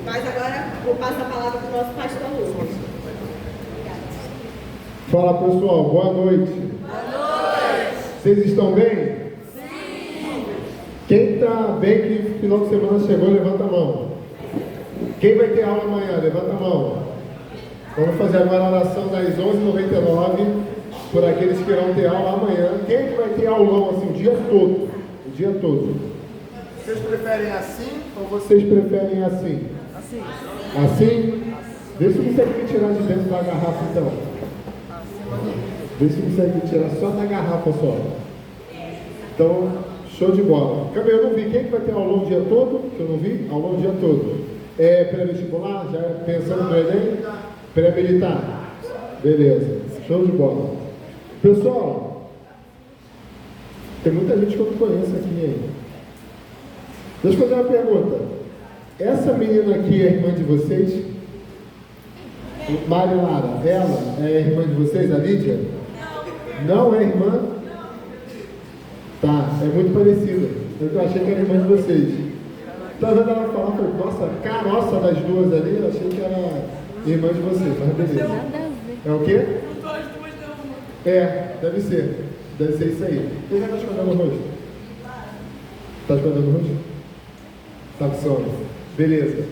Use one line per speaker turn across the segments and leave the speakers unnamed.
Mas agora vou passar a palavra para o nosso pastor Lucas.
Fala pessoal, boa noite. Boa noite. Vocês estão bem?
Sim.
Quem está bem que o final de semana chegou, levanta a mão. Quem vai ter aula amanhã? Levanta a mão. Vamos fazer agora a oração das 11h99 por aqueles que irão ter aula amanhã. Quem é que vai ter aulão assim o dia todo? O dia todo. Vocês preferem assim ou vocês preferem assim? Assim. Assim? Vê se consegue me tirar de dentro da garrafa então. Vê se consegue tirar só da garrafa só. Então, show de bola. Cadê? Eu não vi. Quem é que vai ter aulão o dia todo? Que eu não vi? Aulão o dia todo. É pré-vestibular? Já pensando no Enem? Pré-militar? Beleza. Show de bola. Pessoal, tem muita gente que eu não conheço aqui ainda. Deixa eu fazer uma pergunta. Essa menina aqui é irmã de vocês? Maria Lara, ela é irmã de vocês, a Lídia? Não. Não é irmã? Tá, é muito parecida. Eu achei que era irmã de vocês. Então, vendo ela falar, falei, nossa, caroça das duas ali, eu achei que era irmã de vocês, mas beleza. É o quê? É, deve ser. Deve ser isso aí. Quem já está escondendo o rosto? Está escondendo o rosto? Está com sono. Beleza.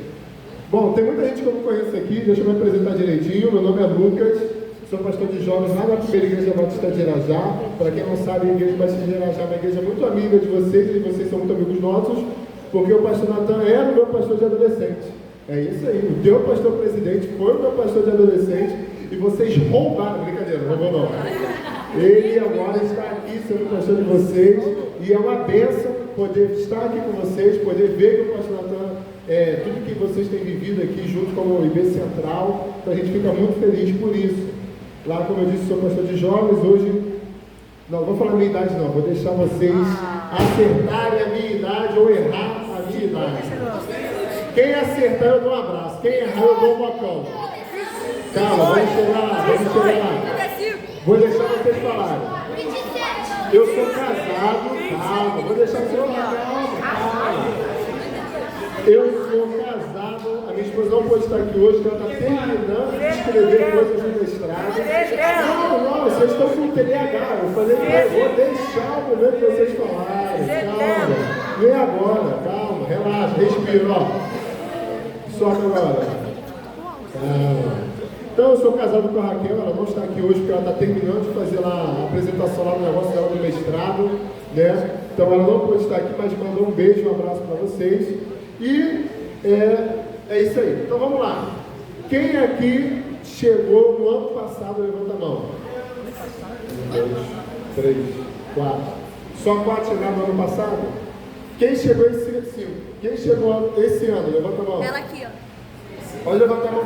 Bom, tem muita gente que eu não conheço aqui, deixa eu me apresentar direitinho. Meu nome é Lucas, sou pastor de jovens lá na primeira igreja Batista de Irajá. Para quem não sabe, a igreja Batista de Irajá é uma igreja muito amiga de vocês, e vocês são muito amigos nossos, porque o pastor Natan era o meu pastor de adolescente. É isso aí, o teu pastor presidente foi o meu pastor de adolescente, e vocês roubaram, brincadeira, não roubou não. Ele agora está aqui sendo pastor de vocês, e é uma bênção poder estar aqui com vocês, poder ver que o pastor Natan, tudo que vocês têm vivido aqui junto com o IB Central, então a gente fica muito feliz por isso. Lá, como eu disse, sou pastor de jovens, hoje, não vou falar a minha idade não, vou deixar vocês acertarem a minha idade ou errar a minha idade. Quem acertar eu dou um abraço, quem errar eu dou um bocão. Calma, vamos chegar lá. Vou deixar vocês falarem. Eu sou casado, calma, vou deixar vocês falarem, calma. Eu sou casado, a minha esposa não pode estar aqui hoje, porque ela está terminando de escrever coisas no mestrado. Não, vocês estão com TDAH, eu falei que eu vou deixar o momento que vocês falarem, calma. Vem agora, calma, relaxa, respira, ó. Soca agora. Calma. Então, eu sou casado com a Raquel, ela não está aqui hoje porque ela está terminando de fazer lá a apresentação lá no negócio dela do mestrado, né? Então, ela não pode estar aqui, mas mandou um beijo, um abraço para vocês. E é isso aí. Então, vamos lá. Quem aqui chegou no ano passado, levanta a mão. 1, 2, 3, 4. Só 4 chegaram no ano passado? Quem chegou esse ano? Quem chegou esse ano? Levanta a mão.
Ela aqui, ó.
Pode levantar a mão,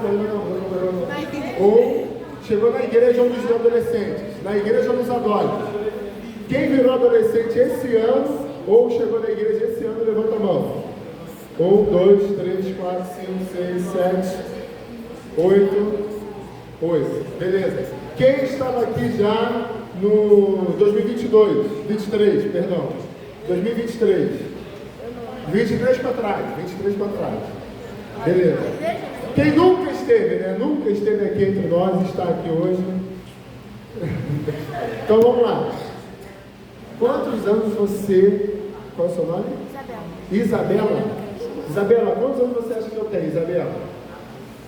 Ou chegou na igreja ou dos adolescentes, na igreja ou dos adultos. Quem virou adolescente esse ano, ou chegou na igreja esse ano, levanta a mão. 1, 2, 3, 4, 5, 6, 7, 8. Beleza. Quem estava aqui já no 2022, 23, perdão. 2023. 23 para trás. Beleza. Quem nunca esteve, né? Nunca esteve aqui entre nós, está aqui hoje. Então vamos lá. Quantos anos você... Qual é o seu nome? Isabela. Isabela, quantos anos você acha que eu tenho, Isabela?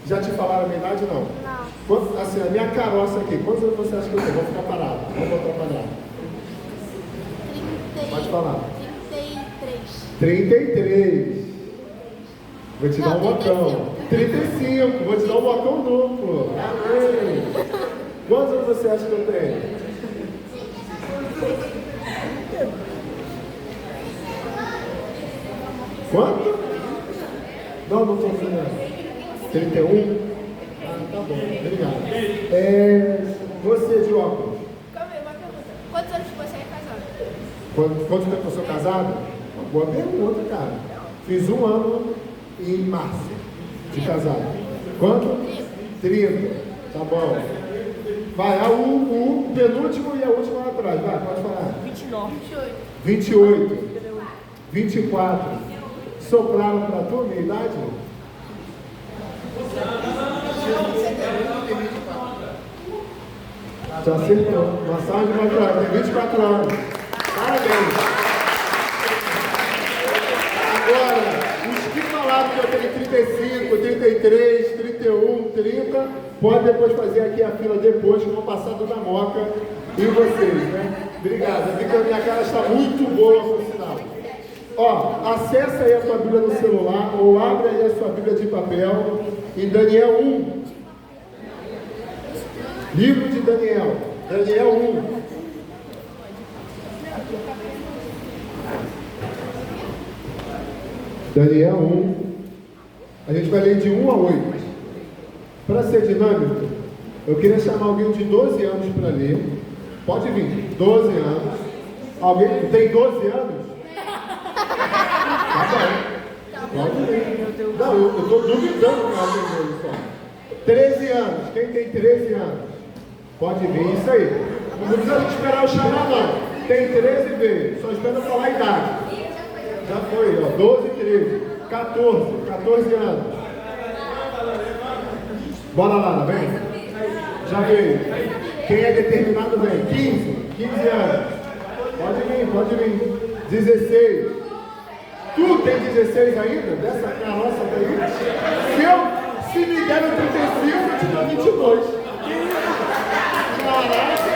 Já te falaram a minha idade, não? Não. Assim, a minha caroça aqui, quantos anos você acha que eu tenho? Vou ficar parado. Vamos voltar parado.
30...
Pode falar.
33.
33. Vou te dar um botão. 35. Vou te dar um botão duplo. Amém. Quantos anos você acha que eu tenho? Quanto? Não estou vendo. 31? Ah, tá bom. Obrigado. Você de óculos?
Calma aí, uma pergunta. Quantos anos você é casado?
Quanto tempo eu sou casado? Boa pergunta, cara. Fiz 1 ano em março de casado. Quanto? 30. Tá bom. Vai, o penúltimo e a última lá atrás. Vai, pode falar.
29.
28. 24. Sopraram para tu, minha idade? Já acertou. Uma salva de 4 anos. Tem 24 anos. Parabéns. Agora, os que falaram que eu tenho 35, 33, 31, 30, pode depois fazer aqui a fila depois, que eu vou passar da Moca e vocês, né? Obrigado. Eu vi que a minha cara está muito boa, por sinal. Ó, acessa aí a tua Bíblia no celular, ou abre aí a sua Bíblia de papel, em Daniel 1. Livro de Daniel, Daniel 1. Daniel 1. A gente vai ler de 1 a 8. Para ser dinâmico, eu queria chamar alguém de 12 anos para ler. Pode vir, 12 anos. Alguém tem 12 anos? Tá bom. Pode vir. Não, eu estou duvidando que ela tem 12 só. 13 anos. Quem tem 13 anos? Pode vir, isso aí. Não precisa esperar eu chamar, não. Tem 13 vezes. Só espera eu falar a idade. Já foi, ó. 12, 13. 14 anos. Bora lá, vem. Já veio. Quem é determinado vem. 15 anos. Pode vir. 16. Tu tem 16 ainda? Dessa carroça daí? Se me deram 35, eu te dou 22. Caraca!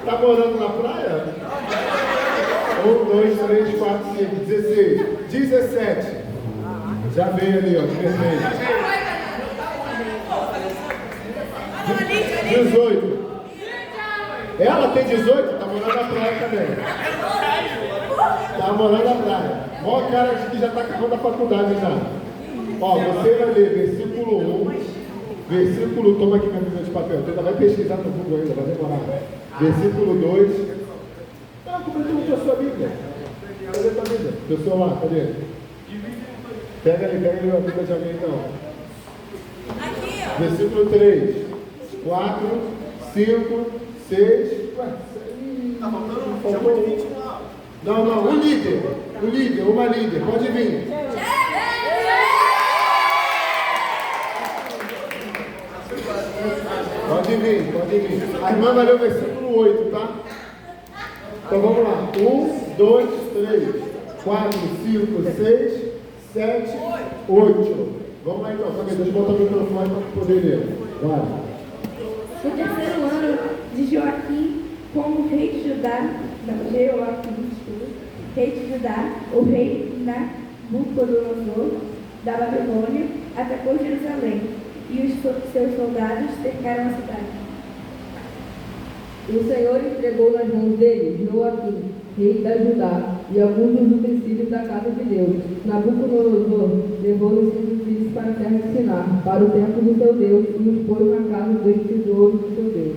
Tá morando na praia? 1, 2, 3, 4, 5, 16. 17. Já veio ali, ó. 16. 18. Ela tem 18? Tá morando na praia também. Tá morando na praia. Olha a cara de que já tá acabando a faculdade já. Ó, você vai ler versículo 1. Toma aqui minha Bíblia de papel. Você ainda vai pesquisar no Google ainda, vai demorar. Versículo 2. Ah, como é que a sua Bíblia? Cadê a tua Bíblia? Teu celular, cadê? Pega ali a Bíblia de alguém então.
Aqui, ó.
Versículo 3. 4, 5, 6. Ué, tá faltando 20. Não, um líder, uma líder, pode vir. Pode vir. A irmã vai ler o versículo 8, tá? Então vamos lá. 1, 2, 3, 4, 5, 6, 7, 8. Vamos lá então, deixa eu botar o microfone para poder ler. Vai.
No terceiro ano de Joaquim, como rei de Judá, rei de Judá, o rei Nabucodonosor da Babilônia atacou Jerusalém e os seus soldados cercaram a cidade.
O Senhor entregou nas mãos dele Joaquim, rei da Judá, e alguns dos utensílios da casa de Deus. Nabucodonosor levou os utensílios para a terra de Sinar, para o templo do seu Deus, e os pôs na casa dos tesouros do seu Deus.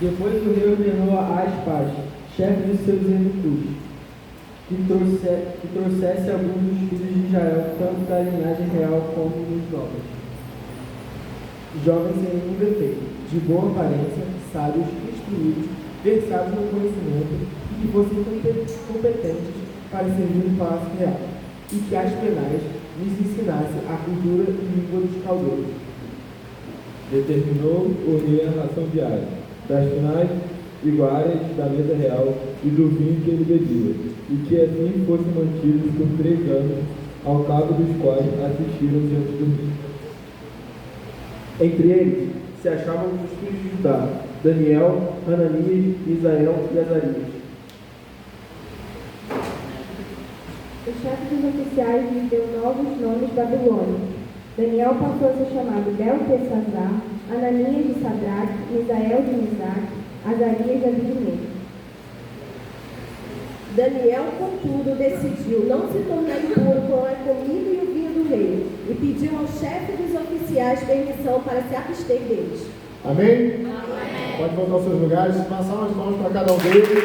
Depois o rei ordenou a Aspas, chefe de seus eunucos, que trouxesse alguns dos filhos de Israel, tanto da linhagem real como dos nobres. Jovens sem nenhum defeito, de boa aparência, sábios, instruídos, versados no conhecimento, e que fossem competentes para servir no palácio real, e que Aspenaz lhes ensinasse a cultura e língua dos caldeus.
Determinou o rei a ração diária, das finais iguais da mesa real e do vinho que ele bebia, e que assim fossem mantidos por 3 anos, ao cabo dos quais assistiram diante do rei.
Entre eles se achavam os filhos de Judá, Daniel, Hananias, Misael e Azarias.
O chefe dos oficiais lhes deu novos nomes babilônicos. Daniel passou a ser chamado Beltesazar, Ananias de Sadraque, Misael de Mesaque, Azarias de Abednego.
Daniel, contudo, decidiu não se tornar impuro com a comida e o vinho do rei, e pediu ao chefe dos oficiais permissão para se abster deles.
Amém? Pode voltar aos seus lugares, passar as mãos para cada um deles.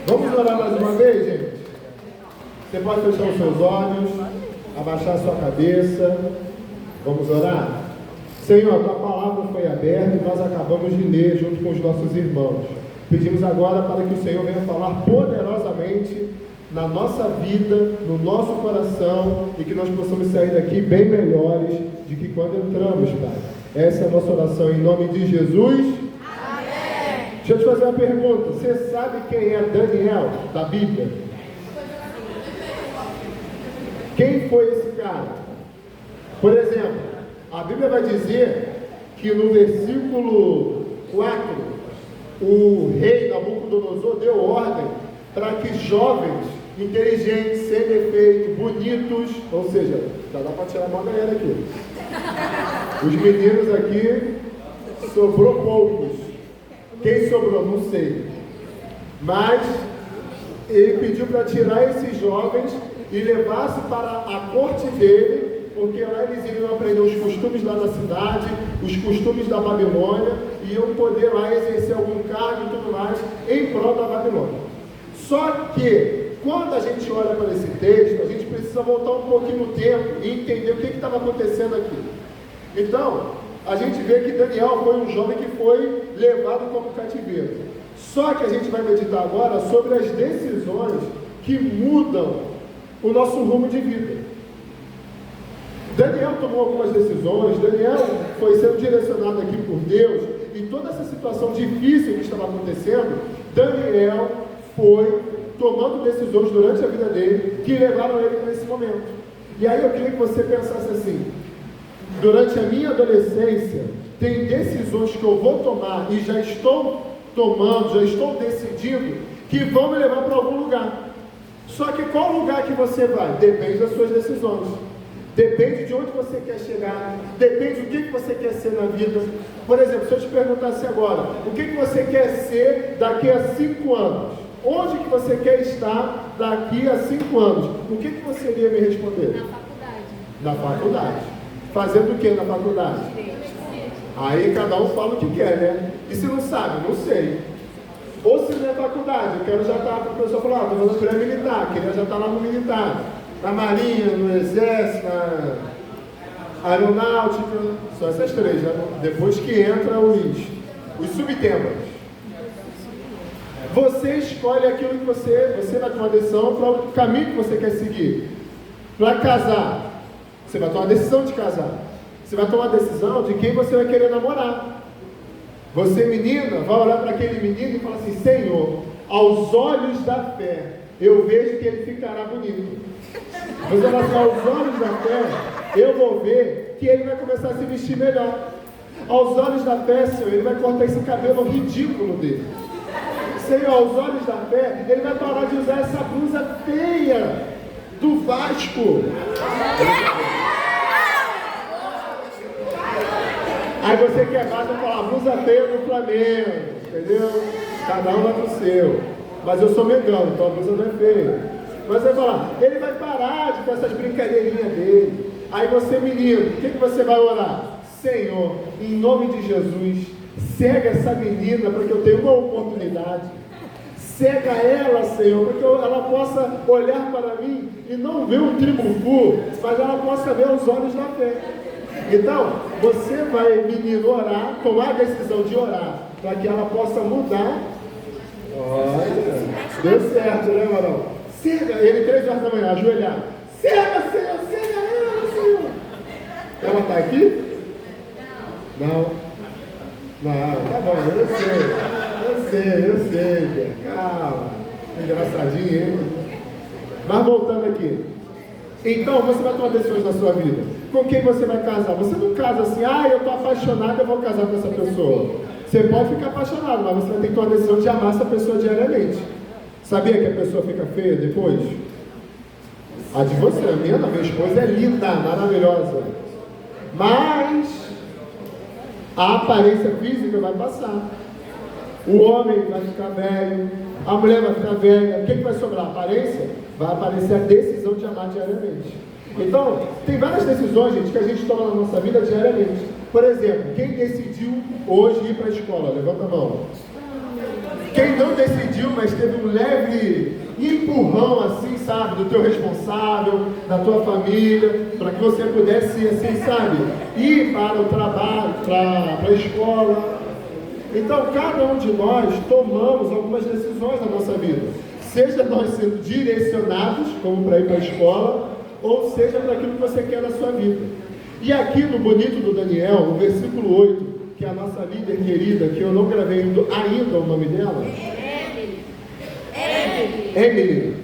Vamos orar mais uma vez, gente? Você pode fechar os seus olhos, abaixar a sua cabeça. Vamos orar? Senhor, a tua palavra foi aberta e nós acabamos de ler junto com os nossos irmãos. Pedimos agora para que o Senhor venha falar poderosamente na nossa vida, no nosso coração, e que nós possamos sair daqui bem melhores do que quando entramos, Pai. Essa é a nossa oração em nome de Jesus.
Amém.
Deixa eu te fazer uma pergunta. Você sabe quem é Daniel da Bíblia? Quem foi esse cara? Por exemplo, a Bíblia vai dizer que no versículo 4, o rei Nabucodonosor deu ordem para que jovens, inteligentes, sem defeito, bonitos, ou seja, já dá para tirar uma galera aqui. Os meninos aqui, sobrou poucos. Quem sobrou? Não sei. Mas ele pediu para tirar esses jovens e levasse para a corte dele, porque lá eles iriam aprender os costumes lá da cidade, os costumes da Babilônia, e iam poder lá exercer algum cargo e tudo mais em prol da Babilônia. Só que, quando a gente olha para esse texto, a gente precisa voltar um pouquinho no tempo e entender o que estava acontecendo aqui. Então, a gente vê que Daniel foi um jovem que foi levado como cativeiro. Só que a gente vai meditar agora sobre as decisões que mudam o nosso rumo de vida. Daniel tomou algumas decisões, Daniel foi sendo direcionado aqui por Deus, e toda essa situação difícil que estava acontecendo, Daniel foi tomando decisões durante a vida dele, que levaram ele para esse momento. E aí eu queria que você pensasse assim: durante a minha adolescência, tem decisões que eu vou tomar, e já estou tomando, já estou decidindo, que vão me levar para algum lugar. Só que qual lugar que você vai? Depende das suas decisões. Depende de onde você quer chegar, depende do que você quer ser na vida. Por exemplo, se eu te perguntasse agora, o que você quer ser daqui a 5 anos? Onde que você quer estar daqui a 5 anos? O que você iria me responder? Na faculdade. Na faculdade. Fazendo o que na faculdade? Aí cada um fala o que quer, né? E se não sabe? Não sei. Ou se não é faculdade, eu quero já estar, a pessoa falou, estou fazendo pré-militar, queria já estar lá no militar. Na Marinha, no Exército, na Aeronáutica, só essas três, né? Depois que entra os subtemas. Você escolhe aquilo que você vai tomar decisão para o caminho que você quer seguir. Para casar, você vai tomar a decisão de casar. Você vai tomar a decisão de quem você vai querer namorar. Você, menina, vai olhar para aquele menino e falar assim: Senhor, aos olhos da fé, eu vejo que ele ficará bonito. Você vai falar: aos olhos da fé, eu vou ver que ele vai começar a se vestir melhor. Aos olhos da fé, Senhor, ele vai cortar esse cabelo ridículo dele. Senhor, aos olhos da fé, ele vai parar de usar essa blusa feia do Vasco. Aí você quer mais, vai falar: blusa feia do Flamengo, entendeu? Cada um vai pro seu. Mas eu sou Mengão, então a blusa não é feia. Mas você vai falar: ele vai parar com essas brincadeirinhas dele. Aí você, menino, o que você vai orar? Senhor, em nome de Jesus, cega essa menina para que eu tenha uma oportunidade. Cega ela, Senhor, para que ela possa olhar para mim e não ver um tribufu, mas ela possa ver os olhos da fé. Então, você vai, menino, orar, tomar a decisão de orar, para que ela possa mudar. Olha, deu certo, né, Marão? Cega ele 3 horas da manhã, ajoelhar. Cega, Senhor, cega ela, Senhor. Ela está aqui? Não. Não, tá bom, eu sei, calma. Engraçadinho, hein? Mas voltando aqui. Então, você vai tomar decisões na sua vida. Com quem você vai casar? Você não casa assim: eu estou apaixonado, eu vou casar com essa pessoa. Você pode ficar apaixonado, mas você vai ter que tomar a decisão de amar essa pessoa diariamente. Sabia que a pessoa fica feia depois? A de você, a minha esposa é linda, maravilhosa. Mas a aparência física vai passar. O homem vai ficar velho, a mulher vai ficar velha. O que vai sobrar? A aparência? Vai aparecer a decisão de amar diariamente. Então, tem várias decisões, gente, que a gente toma na nossa vida diariamente. Por exemplo, quem decidiu hoje ir para a escola? Levanta a mão. Quem não decidiu, mas teve um leve empurrão, assim, sabe, do teu responsável, da tua família, para que você pudesse, assim, sabe, ir para o trabalho, para a escola. Então, cada um de nós tomamos algumas decisões na nossa vida. Seja nós sendo direcionados, como para ir para a escola, ou seja para aquilo que você quer na sua vida. E aqui no bonito do Daniel, o versículo 8, que é a nossa líder querida, que eu não gravei ainda o nome dela. Emily.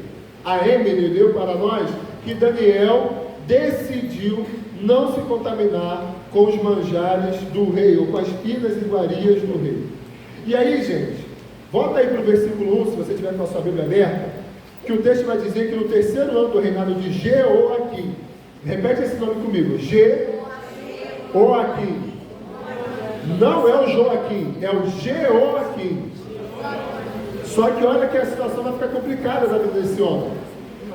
A Emily leu para nós que Daniel decidiu não se contaminar com os manjares do rei, ou com as pinas e iguarias do rei. E aí, gente, volta aí para o versículo 1, se você tiver com a sua Bíblia aberta, que o texto vai dizer que no terceiro ano do reinado de Jeoaquim, repete esse nome comigo, Jeoaquim. Não é o Joaquim, é o Jeoaquim. Só que olha que a situação vai ficar complicada na vida desse homem.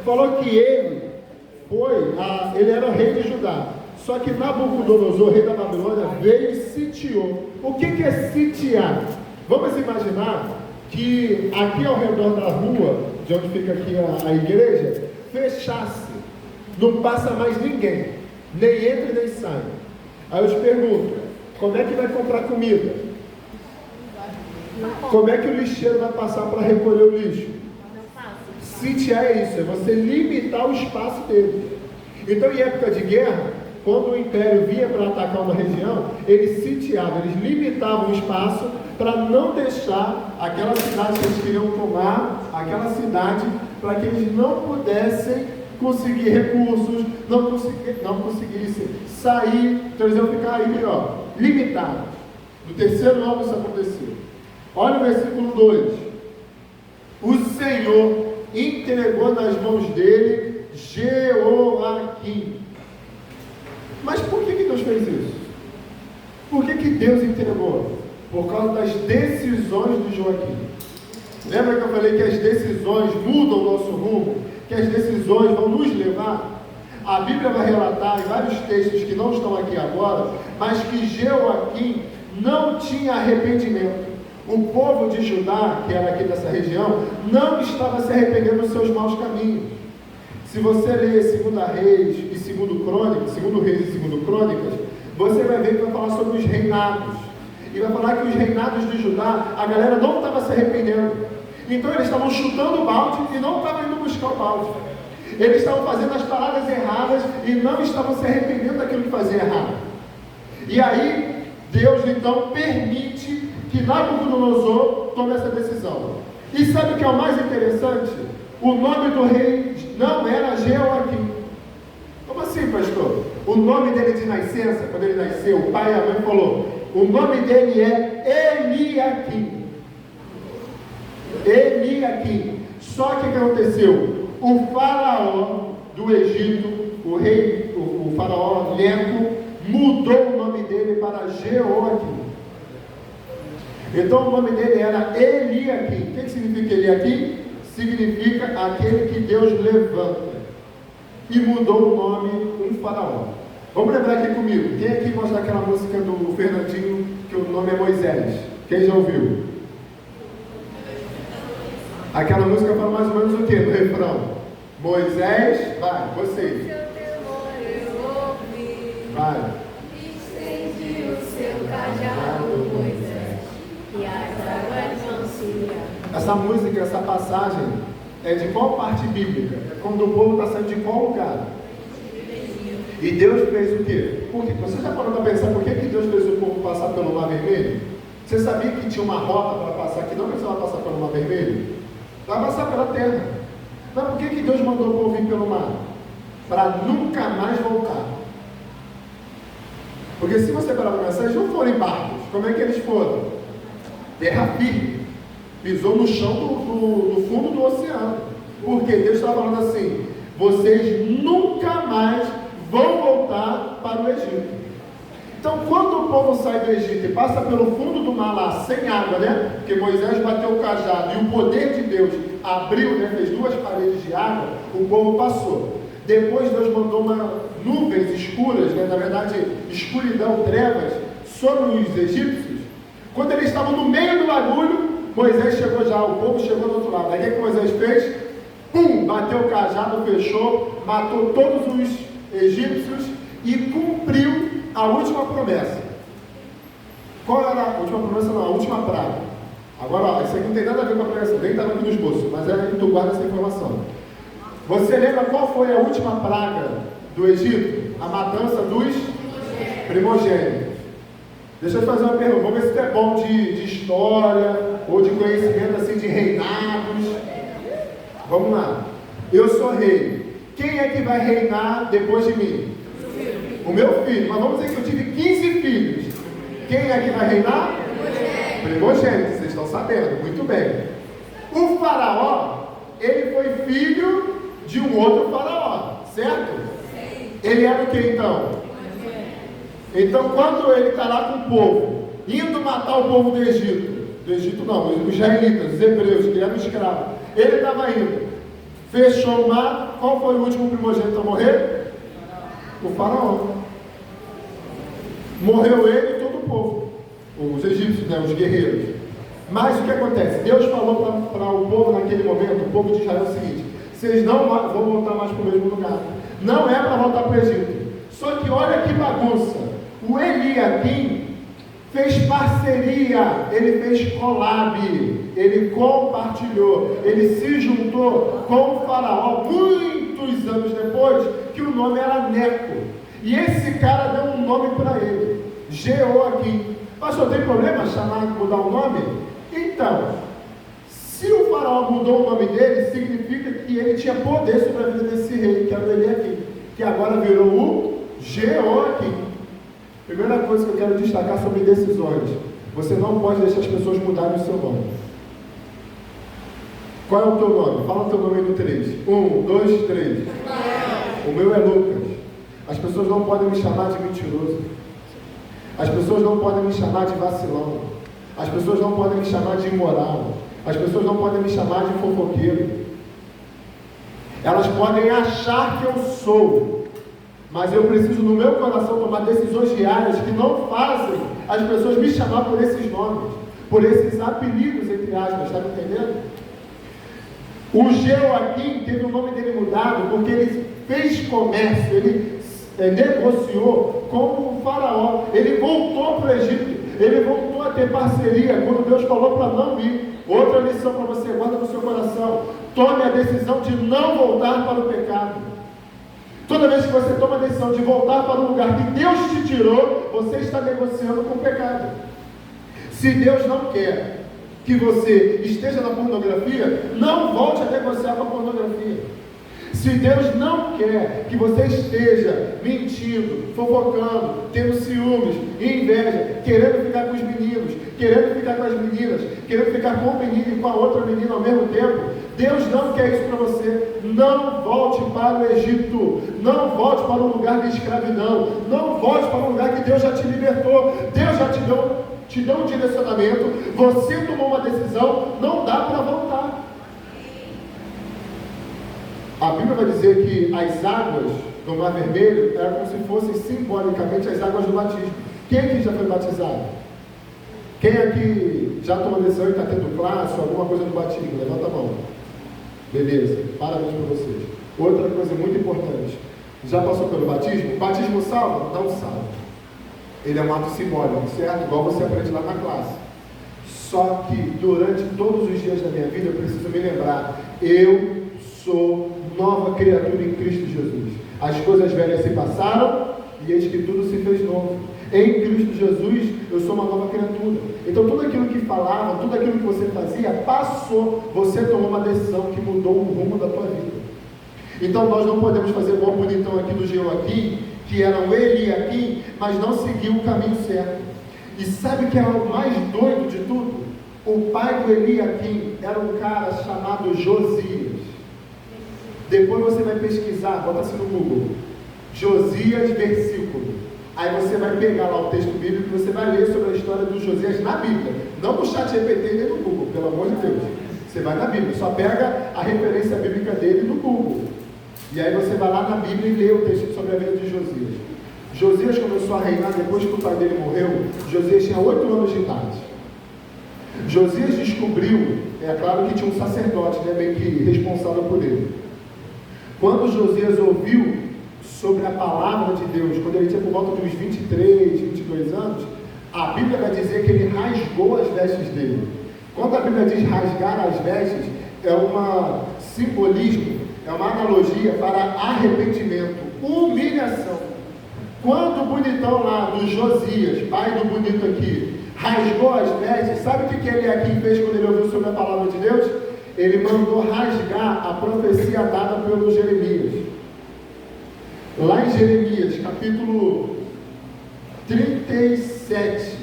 Falou que ele era rei de Judá. Só que Nabucodonosor, rei da Babilônia, veio e sitiou. O que é sitiar? Vamos imaginar que aqui ao redor da rua, de onde fica aqui a igreja, fechasse. Não passa mais ninguém. Nem entra nem sai. Aí eu te pergunto, como é que vai comprar comida? Como é que o lixeiro vai passar para recolher o lixo? Sitiar é isso, é você limitar o espaço dele. Então, em época de guerra, quando o império vinha para atacar uma região, eles sitiavam, eles limitavam o espaço para não deixar aquela cidade que eles queriam tomar, aquela cidade, para que eles não pudessem conseguir recursos, não conseguissem sair, então eles iam ficar aí, ó, limitados. No terceiro ano isso aconteceu. Olha o versículo 2. O Senhor entregou nas mãos dele Jeoaquim. Mas por que Deus fez isso? Por que Deus entregou? Por causa das decisões de Joaquim. Lembra que eu falei que as decisões mudam o nosso rumo? Que as decisões vão nos levar? A Bíblia vai relatar em vários textos que não estão aqui agora, mas que Jeoaquim não tinha arrependimento. O povo de Judá, que era aqui dessa região, não estava se arrependendo dos seus maus caminhos. Se você ler 2 Reis e 2 Crônicas, 2 Reis e 2 Crônicas, você vai ver que vai falar sobre os reinados. E vai falar que os reinados de Judá, a galera não estava se arrependendo. Então eles estavam chutando o balde e não estavam indo buscar o balde. Eles estavam fazendo as paradas erradas e não estavam se arrependendo daquilo que fazia errado. E aí, Deus então permite que Nabucodonosor tome essa decisão. E sabe o que é o mais interessante? O nome do rei não era Jeoaquim. Como assim, pastor? O nome dele de nascença, quando ele nasceu, o pai e a mãe falou, o nome dele é Eliaquim. Eliaquim. Só que o que aconteceu? O faraó do Egito, o faraó Neco, mudou o nome dele para Jeoaquim. Então o nome dele era Eliaquim. O que significa Eliaquim? Significa aquele que Deus levanta. E mudou o nome um faraó. Vamos lembrar aqui comigo. Quem aqui gosta daquela música do Fernandinho, que o nome é Moisés? Quem já ouviu? Aquela música fala mais ou menos o que no refrão? Moisés, vai, vocês. Vai.
Estende o seu cajado, Moisés, e as águas vão se virar.
Essa música, essa passagem é de qual parte bíblica? É quando o povo está saindo de qual lugar? E Deus fez o quê? Por quê? Você já parou para pensar por que Deus fez o povo passar pelo Mar Vermelho? Você sabia que tinha uma rota para passar que não precisava passar pelo Mar Vermelho? Vai passar pela terra. Mas por que Deus mandou o povo vir pelo mar? Para nunca mais voltar. Porque se você parar para pensar, eles não foram em barcos. Como é que eles foram? Terra firme. Pisou no chão do fundo do oceano. Porque Deus estava falando assim, vocês nunca mais vão voltar para o Egito. Então, quando o povo sai do Egito e passa pelo fundo do mar lá, sem água, né? Porque Moisés bateu o cajado e o poder de Deus abriu, né? Fez 2 paredes de água, o povo passou. Depois Deus mandou nuvens escuras, né? Na verdade, escuridão, trevas, sobre os egípcios. Quando eles estavam no meio do bagulho, Moisés chegou já, o povo chegou do outro lado. Aí o que Moisés fez? Pum! Bateu o cajado, fechou, matou todos os egípcios e cumpriu a última promessa. Qual era a última promessa? Não, a última praga. Agora, ó, isso aqui não tem nada a ver com a pregação, nem estava aqui no esboço, mas é que tu guarda essa informação. Você lembra qual foi a última praga do Egito? A matança dos primogênitos. Deixa eu te fazer uma pergunta, vamos ver se tu é bom de história ou de conhecimento assim de reinados. Vamos lá. Eu sou rei. Quem é que vai reinar depois de mim? O meu filho. Mas vamos dizer que eu tive 15 filhos. Quem é que vai reinar? Primogênito. Vocês estão sabendo. Muito bem. O faraó, ele foi filho de um outro faraó. Certo? Ele era o que então? Então, quando ele está lá com o povo, indo matar o povo do Egito não, os israelitas, os hebreus, que eram escravos, ele estava indo, fechou o mar. Qual foi o último primogênito a morrer? O faraó. Morreu ele e todo o povo, os egípcios, né, os guerreiros. Mas o que acontece? Deus falou para o povo naquele momento, o povo de Israel, o seguinte: vocês não vão voltar mais para o mesmo lugar, não é para voltar para o Egito. Só que olha que bagunça. O Eliaquim fez parceria, ele fez collab, ele compartilhou, ele se juntou com o faraó muitos anos depois, que o nome era Neco. E esse cara deu um nome para ele, Jeoaquim. Pastor, tem problema mudar o nome? Então, se o faraó mudou o nome dele, significa que ele tinha poder sobre a vida desse rei, que era o Eliaquim, que agora virou o Jeoaquim. Primeira coisa que eu quero destacar sobre decisões: você não pode deixar as pessoas mudarem o seu nome. Qual é o teu nome? Fala o teu nome aí no 3. 1, 2, 3. O meu é Lucas. As pessoas não podem me chamar de mentiroso. As pessoas não podem me chamar de vacilão. As pessoas não podem me chamar de imoral. As pessoas não podem me chamar de fofoqueiro. Elas podem achar que eu sou, mas eu preciso no meu coração tomar decisões diárias que não fazem as pessoas me chamar por esses nomes, por esses apelidos, entre aspas, está me entendendo? O Jeoaquim teve o nome dele mudado porque ele fez comércio, ele negociou com o faraó, ele voltou para o Egito, ele voltou a ter parceria quando Deus falou para não ir. Outra lição para você, guarda no seu coração: tome a decisão de não voltar para o pecado. Toda vez que você toma a decisão de voltar para o lugar que Deus te tirou, você está negociando com o pecado. Se Deus não quer que você esteja na pornografia, não volte a negociar com a pornografia. Se Deus não quer que você esteja mentindo, fofocando, tendo ciúmes, inveja, querendo ficar com os meninos, querendo ficar com as meninas, querendo ficar com um menino e com a outra menina ao mesmo tempo, Deus não quer isso para você. Não volte para o Egito, não volte para um lugar de escravidão, não volte para um lugar que Deus já te libertou. Deus já te deu um direcionamento, você tomou uma decisão, não dá para voltar. A Bíblia vai dizer que as águas do Mar Vermelho eram como se fossem simbolicamente as águas do batismo. Quem aqui já foi batizado? Quem aqui já tomou decisão e está tendo classe ou alguma coisa do batismo? Levanta a mão. Beleza, parabéns para vocês. Outra coisa muito importante: já passou pelo batismo? O batismo salva? Não salva. Ele é um ato simbólico, certo? Igual você aprende lá na classe. Só que durante todos os dias da minha vida eu preciso me lembrar: eu sou nova criatura em Cristo Jesus. As coisas velhas se passaram e eis que tudo se fez novo. Em Cristo Jesus eu sou uma nova criatura. Então tudo aquilo que falava, tudo aquilo que você fazia, passou. Você tomou uma decisão que mudou o rumo da tua vida. Então nós não podemos fazer igual o bonitão aqui do Jeoaquim, que era o Eliaquim, mas não seguiu o caminho certo. E sabe o que é o mais doido de tudo? O pai do Eliaquim era um cara chamado Josias. Depois você vai pesquisar, bota assim no Google, Josias versículo. Aí você vai pegar lá o texto bíblico e você vai ler sobre a história do Josias na Bíblia. Não no ChatGPT nem no Google, pelo amor de Deus. Você vai na Bíblia, só pega a referência bíblica dele no Google. E aí você vai lá na Bíblia e lê o texto sobre a vida de Josias. Josias começou a reinar depois que o pai dele morreu. Josias tinha 8 anos de idade. Josias descobriu, é claro que tinha um sacerdote, né, meio que responsável por ele. Quando Josias ouviu sobre a palavra de Deus, quando ele tinha por volta de uns 23, 22 anos, A Bíblia vai dizer que ele rasgou as vestes dele. Quando a Bíblia diz rasgar as vestes, é um simbolismo, é uma analogia para arrependimento, humilhação. Quando o bonitão lá do Josias, pai do bonito aqui, rasgou as vestes, sabe o que ele aqui fez quando ele ouviu sobre a palavra de Deus? Ele mandou rasgar a profecia dada pelo Jeremias. Lá em Jeremias, capítulo 36,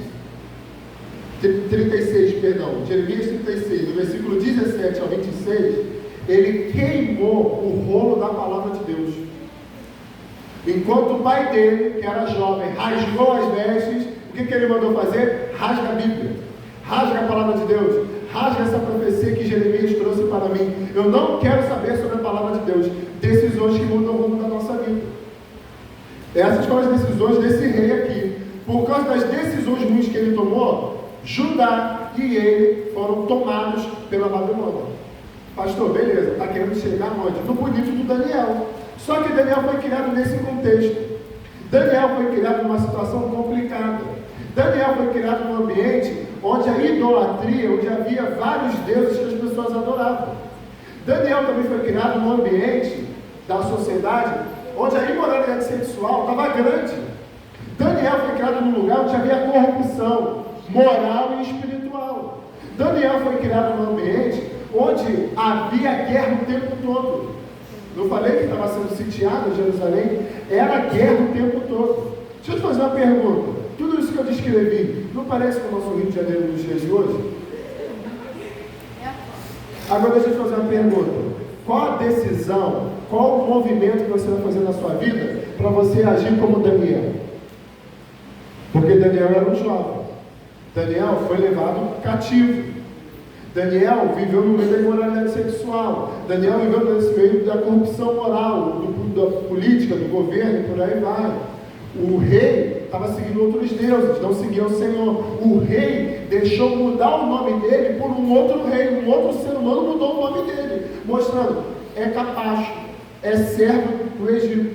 Jeremias 36, do versículo 17 ao 26, ele queimou o rolo da palavra de Deus. Enquanto o pai dele, que era jovem, rasgou as vestes, o que ele mandou fazer? Rasga a Bíblia, rasga a palavra de Deus, rasga essa profecia que Jeremias trouxe para mim. Eu não quero saber sobre a palavra de Deus, decisões que mudam o rumo da nossa vida. Essas foram as decisões desse rei aqui. Por causa das decisões ruins que ele tomou, Judá e ele foram tomados pela Babilônia. Pastor, beleza, está querendo chegar onde? No bonito do Daniel. Só que Daniel foi criado nesse contexto. Daniel foi criado numa situação complicada. Daniel foi criado num ambiente onde a idolatria, onde havia vários deuses que as pessoas adoravam. Daniel também foi criado num ambiente da sociedade onde a imoralidade sexual estava grande. Daniel foi criado num lugar onde havia corrupção moral e espiritual. Daniel foi criado num ambiente onde havia guerra o tempo todo. Não falei que estava sendo sitiado Jerusalém? Era guerra o tempo todo. Deixa eu te fazer uma pergunta. Tudo isso que eu descrevi, não parece com o nosso Rio de Janeiro nos dias de hoje? Agora deixa eu te fazer uma pergunta. Qual a decisão, qual o movimento que você vai fazer na sua vida para você agir como Daniel? Porque Daniel era um jovem. Daniel foi levado cativo. Daniel viveu no meio da imoralidade sexual. Daniel viveu nesse meio da corrupção moral, da política, do governo, e por aí vai. O rei estava seguindo outros deuses, não seguia o Senhor. O rei deixou mudar o nome dele por um outro rei, um outro ser humano mudou o nome dele, mostrando, é capacho, é servo do Egito.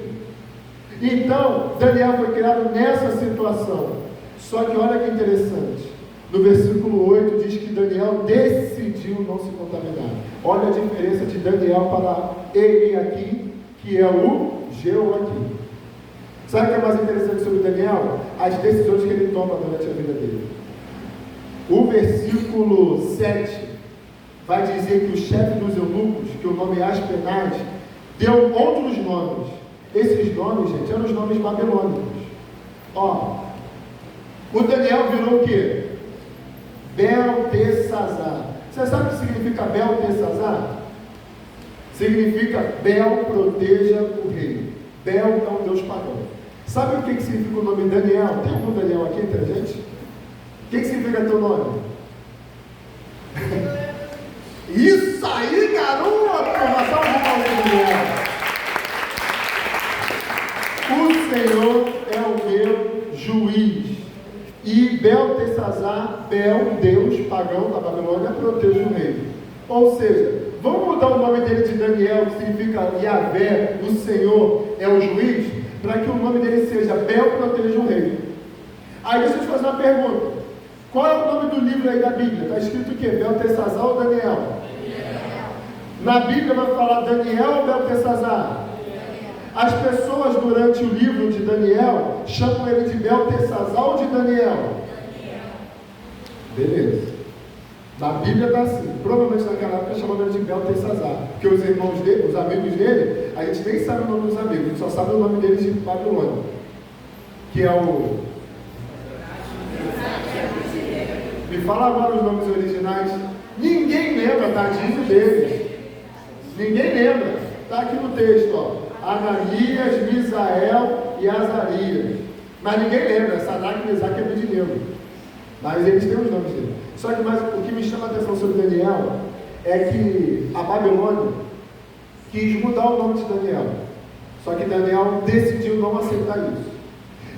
Então, Daniel foi criado nessa situação. Só que olha que interessante. No versículo 8 diz que Daniel decidiu não se contaminar. Olha a diferença de Daniel para ele aqui, que é o Jeoaquim. Sabe o que é mais interessante sobre Daniel? As decisões que ele toma durante a vida dele. O versículo 7 vai dizer que o chefe dos eunucos, que o nome é Aspenaz, deu outros nomes. Esses nomes, gente, eram os nomes babilônicos. Ó, o Daniel virou o quê? Beltesazar. Você sabe o que significa Beltesazar? Significa Bel proteja o rei. Bel é um deus pagão. Sabe o que significa o nome Daniel? Tem algum Daniel aqui entre a gente? O que significa teu nome? Isso aí, garoto! Uma salva de palmas para Daniel. O Senhor é o meu juiz. E Beltesazar, Bel, deus pagão da Babilônia, protege o rei. Ou seja, vamos mudar o nome dele de Daniel, que significa Yahvé, o Senhor é o juiz, para que o nome dele seja Bel, proteja o rei. Aí deixa eu te fazer uma pergunta. Qual é o nome do livro aí da Bíblia? Está escrito o quê? Beltesazar ou Daniel? Na Bíblia vai falar Daniel ou Beltesazar? As pessoas durante o livro de Daniel chamam ele de Beltesazar ou de Daniel? Beleza. Na Bíblia está assim. Provavelmente naquela época chamavam ele de Beltesazar. Porque os irmãos dele, os amigos dele, a gente nem sabe o nome dos amigos, a gente só sabe o nome deles de Babilônia. Que é o... Me fala agora os nomes originais. Ninguém lembra, tadinho deles. Ninguém lembra. Está aqui no texto, ó. Ananias, Misael e Azarias. Mas ninguém lembra, Sadraque, Mesaque e Abednego. Mas eles têm os nomes dele. Só que mais, o que me chama a atenção sobre Daniel é que a Babilônia quis mudar o nome de Daniel. Só que Daniel decidiu não aceitar isso.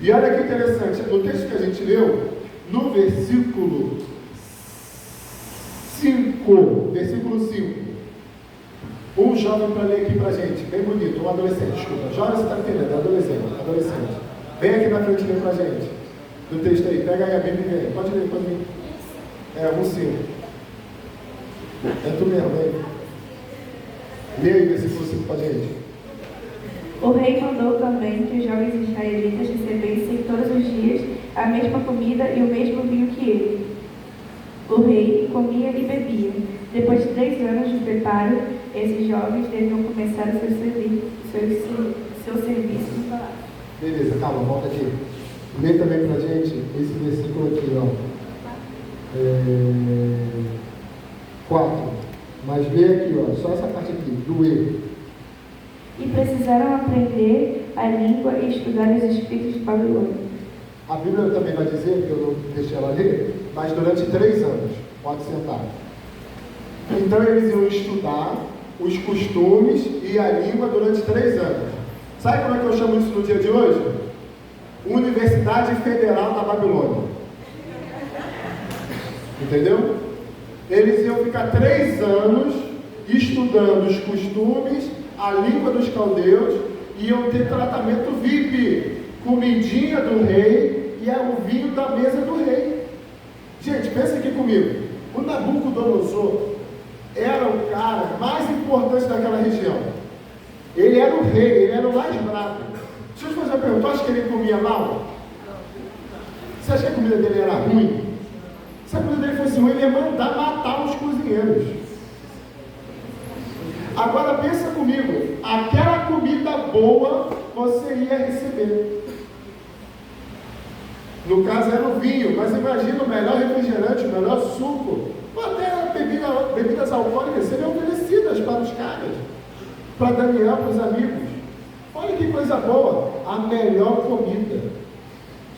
E olha que interessante, no texto que a gente leu, no versículo 5, um jovem para ler aqui para a gente, bem bonito, um adolescente, desculpa. Jovem, você está entendendo, adolescente. Vem aqui na frente ler para a gente. do texto aí. Pega aí a Bíblia e vem. Pode ler, pode vir. 1:5. É tu mesmo, né? Lê aí, versículo 5 para a gente.
O rei mandou também que os jovens israelitas recebessem todos os dias a mesma comida e o mesmo vinho que ele. O rei comia e bebia. Depois de 3 anos de preparo, esses jovens deviam começar o seu serviço no palácio.
Beleza, calma, volta aqui. Lê também pra gente esse versículo aqui, ó. 4. Mas lê aqui, ó, só essa parte aqui, do E.
E precisaram aprender a língua e estudar os escritos de Babilônia.
A Bíblia também vai dizer, que eu não deixei ela ler, mas durante 3 anos. Pode sentar. Então eles iam estudar os costumes e a língua durante 3 anos. Sabe como é que eu chamo isso no dia de hoje? Universidade Federal da Babilônia. Entendeu? Eles iam ficar 3 anos estudando os costumes, a língua dos caldeus, e iam ter tratamento VIP, comidinha do rei e o vinho da mesa do rei. Gente, pensa aqui comigo. O Nabucodonosor era o cara mais importante daquela região. Ele era o rei, ele era o mais bravo. Deixa eu te fazer uma pergunta, tu acha que ele comia mal? Você acha que a comida dele era ruim? Se a comida dele fosse ruim, ele ia mandar matar os cozinheiros. Agora pensa comigo, aquela comida boa você ia receber. No caso era o vinho, mas imagina o melhor refrigerante, o melhor suco, ou até bebidas alcoólicas seriam oferecidas para os caras, para Daniel, para os amigos. Olha que coisa boa, a melhor comida.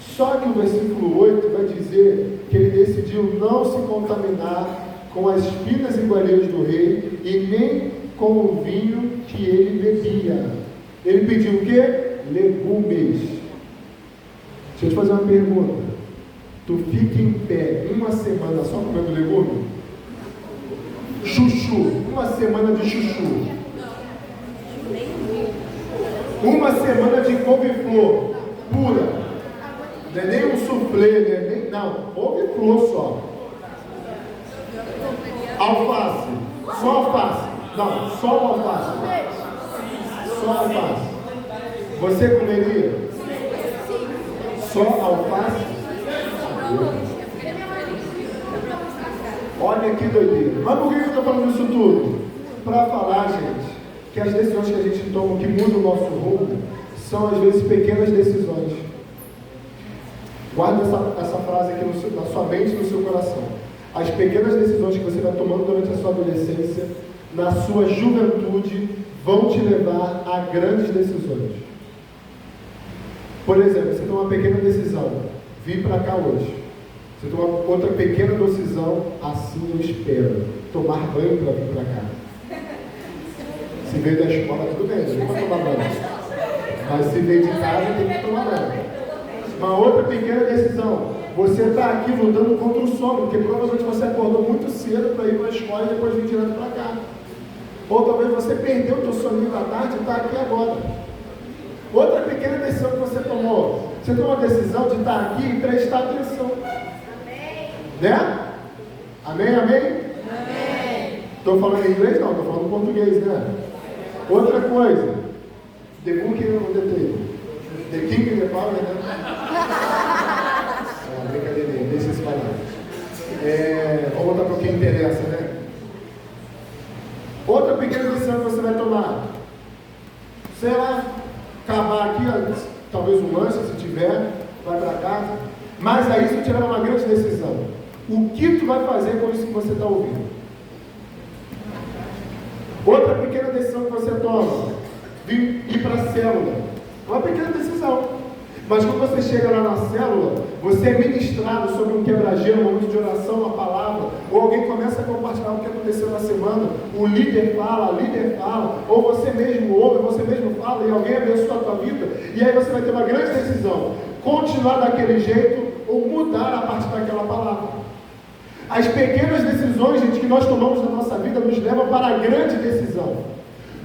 Só que o versículo 8 vai dizer que ele decidiu não se contaminar com as finas iguarias do rei e nem com o vinho que ele bebia. Ele pediu o quê? Legumes. Deixa eu te fazer uma pergunta. Tu fica em pé 1 semana só comendo legume? Chuchu. 1 semana de chuchu. 1 semana de couve-flor pura. Não é nem um soufflé, não. Couve-flor só. Alface. Só alface. Não, só alface. Só alface. Você comeria? Só alface? Olha que doideira. Mas por que eu estou falando isso tudo? Para falar, gente, que as decisões que a gente toma, que mudam o nosso rumo, são às vezes pequenas decisões. Guarda essa frase aqui na sua mente e no seu coração. As pequenas decisões que você vai tomando durante a sua adolescência, na sua juventude, vão te levar a grandes decisões. Por exemplo, você toma uma pequena decisão, vir para cá hoje. Você toma outra pequena decisão, assim eu espero, tomar banho para vir para cá. Se veio da escola, tudo bem, não tem para tomar banho. Mas se veio de casa, tem que tomar banho. Uma outra pequena decisão, você está aqui lutando contra o sono, porque provavelmente você acordou muito cedo para ir para a escola e depois vir direto para cá. Ou talvez você perdeu o teu soninho da tarde e está aqui agora. Outra pequena decisão que você tomou, você tomou a decisão de estar aqui e prestar atenção. Amém. Né? Amém, amém? Amém. Estou falando em inglês? Não, estou falando em português, né? Outra coisa, the book on the table. The king in the power, né? Brincadeirinha, deixa esse parar. Vamos voltar para o que interessa, né? Outra pequena decisão que você vai tomar, sei lá, acabar aqui, talvez um lanche, se tiver, vai para casa, mas aí isso te leva a uma grande decisão. O que tu vai fazer com isso que você está ouvindo? Outra pequena decisão que você toma, ir para a célula, uma pequena decisão. Mas quando você chega lá na célula, você é ministrado sobre um quebra-gelo, um momento de oração, uma palavra, ou alguém começa a compartilhar o que aconteceu na semana, o líder fala, a líder fala, ou você mesmo ouve, você mesmo fala, e alguém abençoa a tua vida, e aí você vai ter uma grande decisão, continuar daquele jeito, ou mudar a partir daquela palavra. As pequenas decisões, gente, que nós tomamos na nossa vida, nos levam para a grande decisão.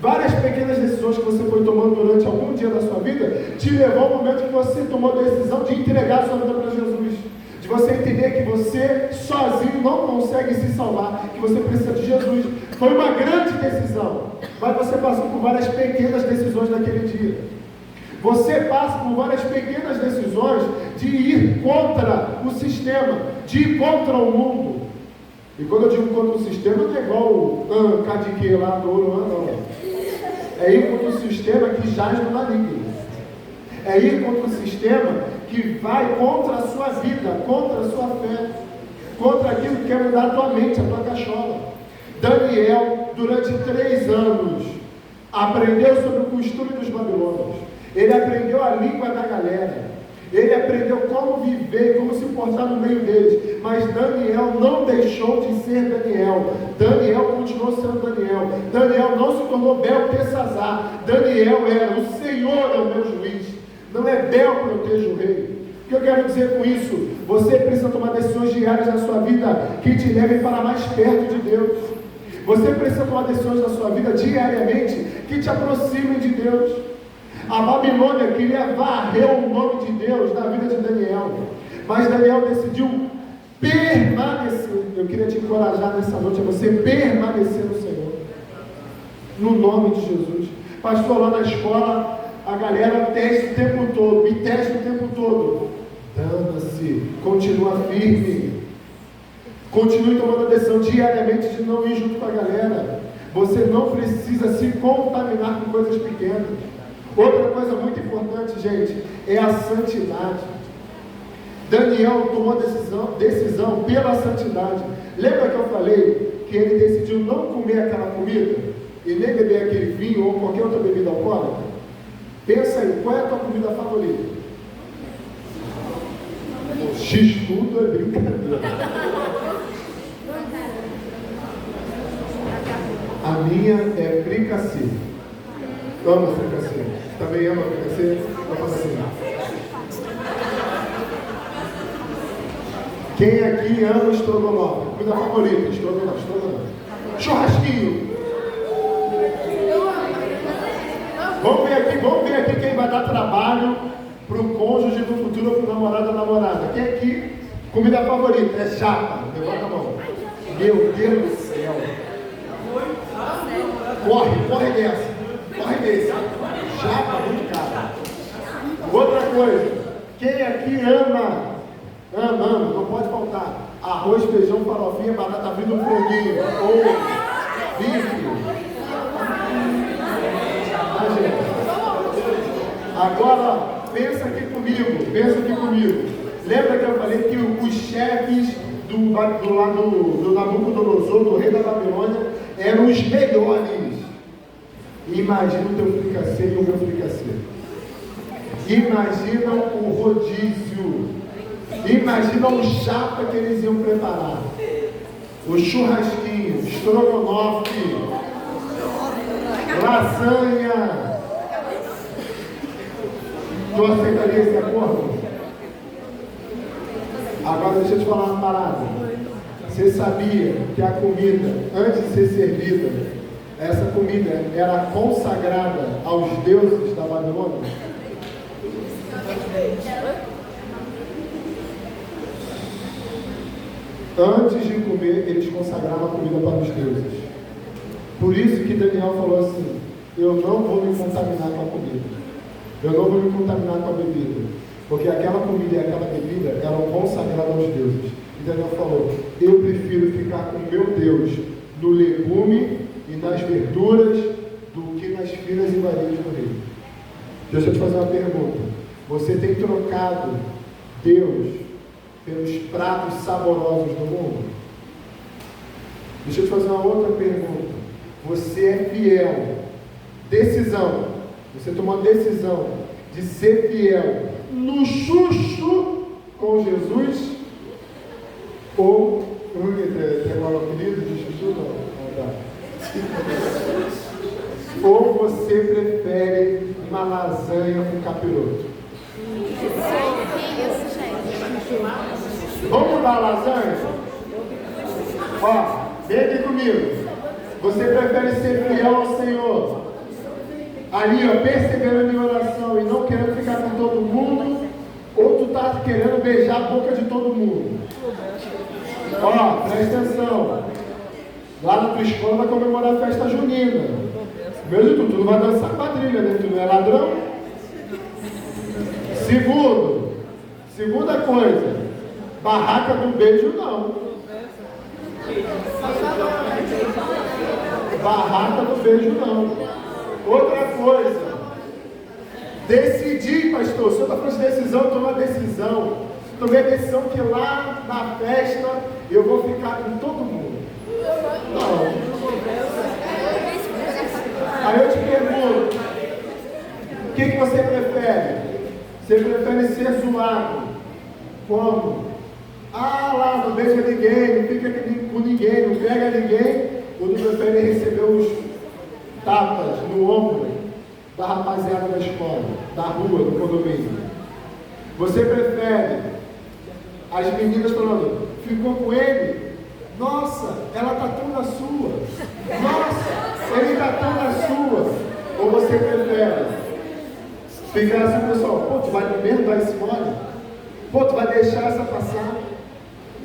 Várias pequenas decisões que você foi tomando durante algum dia da sua vida te levou ao momento que você tomou a decisão de entregar a sua vida para Jesus. De você entender que você sozinho não consegue se salvar, que você precisa de Jesus. Foi uma grande decisão, mas você passou por várias pequenas decisões naquele dia. Você passa por várias pequenas decisões de ir contra o sistema, de ir contra o mundo. E quando eu digo contra o sistema, não é igual o cadique lá do ouro, não. É ir contra o sistema que jaz no maligno. É ir contra o sistema que vai contra a sua vida, contra a sua fé, contra aquilo que quer mudar a tua mente, a tua cachola. Daniel, durante 3 anos, aprendeu sobre o costume dos babilônios. Ele aprendeu a língua da galera. Ele aprendeu como viver, como se portar no meio deles. Mas Daniel não deixou de ser Daniel. Daniel continuou sendo Daniel. Daniel não se tornou Beltesazar. Daniel era: o Senhor é o meu juiz. Não é Bel proteja o rei. O que eu quero dizer com isso? Você precisa tomar decisões diárias na sua vida que te levem para mais perto de Deus. Você precisa tomar decisões na sua vida diariamente que te aproximem de Deus. A Babilônia queria varrer o nome de Deus na vida de Daniel, mas Daniel decidiu permanecer. Eu queria te encorajar nessa noite a você permanecer no Senhor, no nome de Jesus. Pastor, lá na escola a galera testa o tempo todo, me testa o tempo todo. Dana-se, continua firme, continue tomando a decisão diariamente de não ir junto com a galera. Você não precisa se contaminar com coisas pequenas. Outra coisa muito importante, gente, é a santidade. Daniel tomou decisão pela santidade. Lembra que eu falei que ele decidiu não comer aquela comida e nem beber aquele vinho ou qualquer outra bebida alcoólica? Pensa aí, qual é a tua comida favorita? X-tudo é brincadeira. A minha é fricassê. Amo fricassê. Também ama fricassê? Vou fazer assim. Quem aqui ama estrogonofe? Comida favorita? Estrogonofe. Churrasquinho. Vamos ver aqui quem vai dar trabalho para o cônjuge do futuro ou para o namorado ou namorada. Quem aqui, comida favorita? É chapa. Levanta a mão. Meu Deus do céu. Corre dessa. Corre desse. Chapa muito cara. Outra coisa. Quem aqui ama, não pode faltar. Arroz, feijão, farofinha, batata frita, um franguinho. Ou bife. Agora, pensa aqui comigo. Lembra que eu falei que os chefes do Nabucodonosor, do rei da Babilônia, eram os melhores. Imagina o teu fricassê e o meu fricassê. Imagina o rodízio. Imagina o chapa que eles iam preparar. O churrasquinho, estrogonofe, lasanha. Tu aceitaria esse acordo? Agora deixa eu te falar uma parada. Você sabia que a comida, antes de ser servida, essa comida era consagrada aos deuses da Babilônia? Antes de comer, eles consagravam a comida para os deuses. Por isso que Daniel falou assim: eu não vou me contaminar com a comida. Eu não vou me contaminar com a bebida, porque aquela comida e aquela bebida eram consagradas aos deuses. E Daniel falou: eu prefiro ficar com o meu Deus no legume e nas verduras do que nas finas iguarias do rei. Deixa eu te fazer uma pergunta. Você tem trocado Deus pelos pratos saborosos do mundo? Deixa eu te fazer uma outra pergunta. Você é fiel? Decisão. Você tomou a decisão de ser fiel no chuchu com Jesus? Ou, tem um apelido de chuchu? Não. Ou você prefere uma lasanha com capiroto? Vamos mudar a lasanha? Ó, vem aqui comigo. Você prefere ser fiel ao Senhor ali, ó, perseverando em oração e não querendo ficar com todo mundo, ou tu tá querendo beijar a boca de todo mundo? Ó, presta atenção. Lá na tua escola vai comemorar a festa junina. Mesmo tu não vai dançar quadrilha, né? Tu não é ladrão? Segunda coisa, barraca do beijo não. Barraca do beijo não. Outra coisa, decidir, pastor. O senhor está falando de decisão, eu tomei uma decisão. Tomei a decisão que lá na festa eu vou ficar com todo mundo. Não. Aí eu te pergunto, o que você prefere? Você prefere ser zoado? Como? Ah, lá, não beija ninguém, não fica com ninguém, não pega ninguém, ou tu prefere receber os tapas no ombro da rapaziada da escola, da rua, do condomínio? Você prefere as meninas falando, ficou com ele? Nossa, ela tá tão na sua. Nossa, ele tá tão na sua. Ou você prefere ficar assim, pessoal, pô, tu vai mesmo dar esse mole? Pô, tu vai deixar essa passar?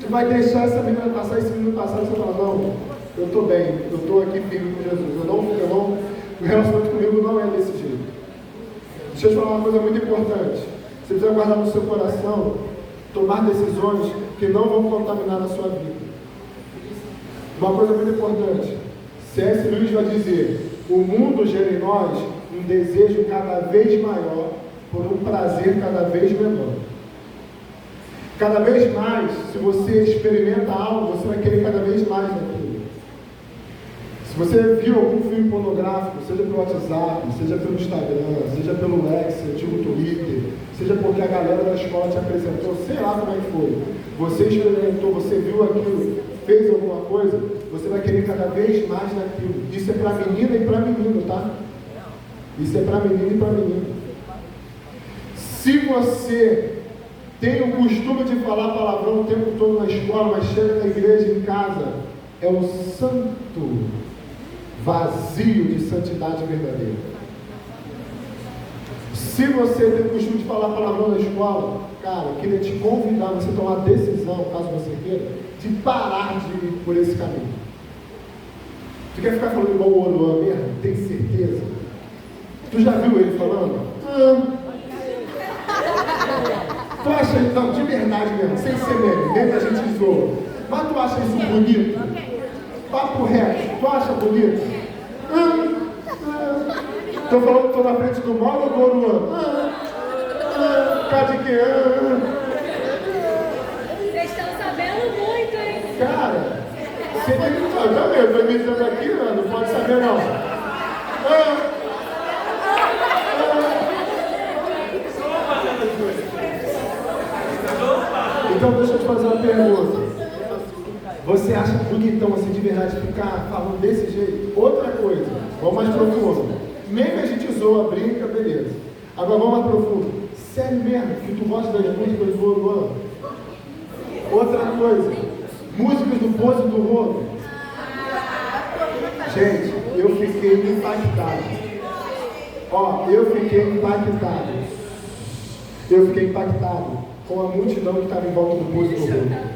Tu vai deixar essa menina passar, esse menino passar? E você fala, não, eu tô bem, eu tô aqui firme com Jesus. O relacionamento comigo não é desse jeito. Deixa eu te falar uma coisa muito importante. Você precisa guardar no seu coração, tomar decisões que não vão contaminar a sua vida. Uma coisa muito importante, C.S. Lewis vai dizer, o mundo gera em nós um desejo cada vez maior por um prazer cada vez menor. Cada vez mais, se você experimenta algo, você vai querer cada vez mais daquilo. Se você viu algum filme pornográfico, seja pelo WhatsApp, seja pelo Instagram, seja pelo X, antigo Twitter, seja porque a galera da escola te apresentou, sei lá como é que foi, você experimentou, você viu aquilo, fez alguma coisa, você vai querer cada vez mais daquilo. Isso é para menina e para menino, tá? Isso é para menina e para menino. Se você tem o costume de falar palavrão o tempo todo na escola, mas chega na igreja em casa, é o santo vazio de santidade verdadeira. Se você tem o costume de falar palavrão na escola, cara, eu queria te convidar a você tomar a decisão, caso você queira, de parar de ir por esse caminho. Tu quer ficar falando igual o Oruan mesmo? Tem certeza? Tu já viu ele falando? Tu acha, não, de verdade mesmo, sem ser meme, nem da gente zoa. Mas tu acha isso bonito? Papo reto, tu acha bonito? Tô falando que tô na frente do mal ou do Oruan? Cara de quem?
Vocês estão sabendo muito, hein?
Cara, você tem que saber, tá vendo? Tô imitando aqui, não pode saber não. Então deixa eu te fazer uma pergunta. Você acha bonitão assim de verdade ficar falando desse jeito? Outra coisa, vamos mais profundo. Mesmo a gente zoa, brinca, beleza. Agora vamos mais profundo. Sério mesmo que tu gosta das músicas do Oruan? Outra coisa, músicas do Pose do Rolo. Gente, eu fiquei impactado. Ó, eu fiquei impactado. Eu fiquei impactado com a multidão que estava em volta do Pose do Rolo.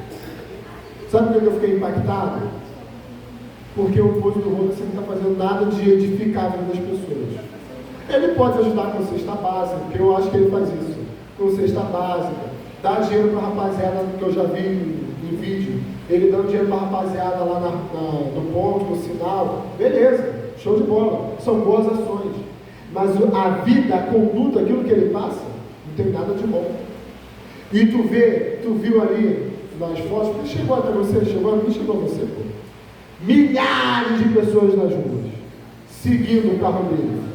Sabe por que eu fiquei impactado? Porque o Pose do Rolo não está fazendo nada de edificar a vida das pessoas. Ele pode ajudar com cesta básica, porque eu acho que ele faz isso. Com cesta básica, dá dinheiro para a rapaziada, que eu já vi em vídeo, ele dando dinheiro para a rapaziada lá no ponto, no sinal, beleza, show de bola, são boas ações. Mas a vida, a conduta, aquilo que ele passa, não tem nada de bom. E tu viu ali nas fotos, porque chegou até você, chegou a você, pô. Milhares de pessoas nas ruas, seguindo o carro dele.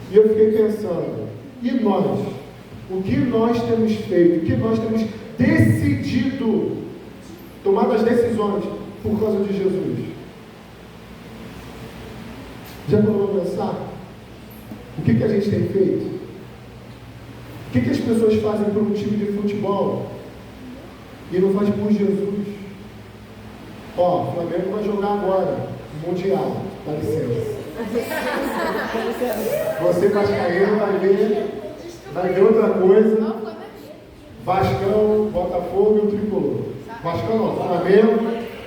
E eu fiquei pensando, e nós? O que nós temos feito? O que nós temos decidido? Tomado as decisões por causa de Jesus? Já parou para pensar? O que a gente tem feito? O que as pessoas fazem por um time de futebol e não faz por Jesus? Ó, o Flamengo vai jogar agora, Mundial. Dá licença. Você, vascaíno, vai ver outra coisa. Vascão, Botafogo e o Tricolor. Vascão não, Flamengo,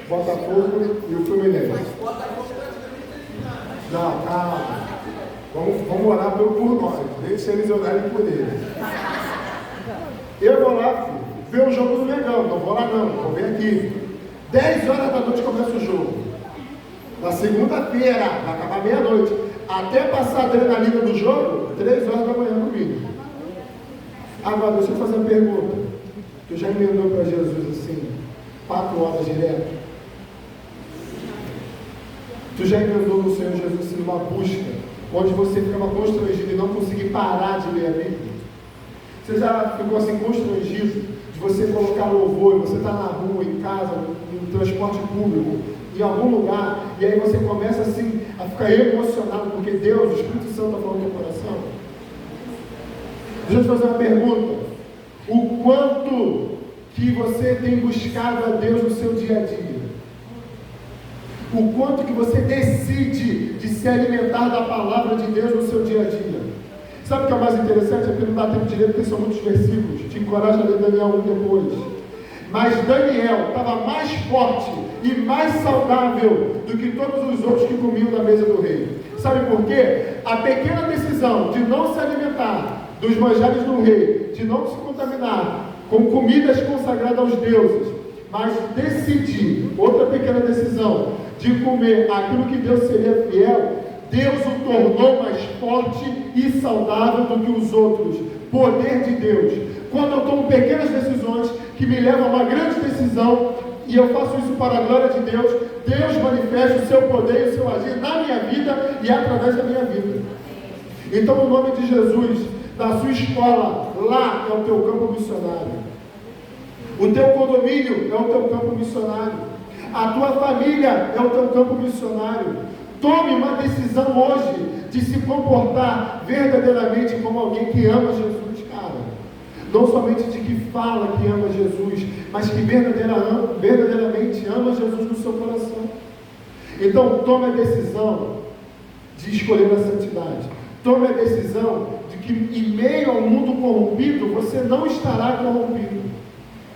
Botafogo e o Fluminense. Não, calma. Vamos orar por nós. Deixa eles orarem por eles. Eu vou lá, filho, ver o jogo do Mengão. Não vou lá não, vou ver aqui. 10 horas da noite começa o jogo. Na segunda-feira, vai acabar meia-noite. Até passar a adrenalina do jogo, 3 horas da manhã no mínimo. Agora, deixa eu fazer uma pergunta. Tu já emendou para Jesus assim, 4 horas direto? Tu já emendou no Senhor Jesus assim, numa busca, onde você ficava constrangido e não conseguia parar de ler a Bíblia? Você já ficou assim constrangido de você colocar louvor, e você está na rua, em casa, no transporte público, em algum lugar, e aí você começa assim a ficar emocionado, porque Deus, o Espírito Santo está falando no teu coração? Deixa eu te fazer uma pergunta. O quanto que você tem buscado a Deus no seu dia a dia? O quanto que você decide de se alimentar da palavra de Deus no seu dia a dia? Sabe o que é o mais interessante? É que não dá tempo direito, porque são muitos versículos. Te encorajo a ler Daniel 1 depois. Mas Daniel estava mais forte e mais saudável do que todos os outros que comiam na mesa do rei. Sabe por quê? A pequena decisão de não se alimentar dos manjares do rei, de não se contaminar com comidas consagradas aos deuses, mas decidir, outra pequena decisão, de comer aquilo que Deus seria fiel, Deus o tornou mais forte e saudável do que os outros. Poder de Deus. Quando eu tomo pequenas decisões que me levam a uma grande decisão, e eu faço isso para a glória de Deus, Deus manifesta o seu poder e o seu agir na minha vida e através da minha vida. Então, no nome de Jesus, na sua escola, lá é o teu campo missionário. O teu condomínio é o teu campo missionário. A tua família é o teu campo missionário. Tome uma decisão hoje de se comportar verdadeiramente como alguém que ama Jesus, cara. Não somente de que fala que ama Jesus, mas que verdadeiramente ama Jesus no seu coração. Então, tome a decisão de escolher a santidade. Tome a decisão de que em meio ao mundo corrompido, você não estará corrompido.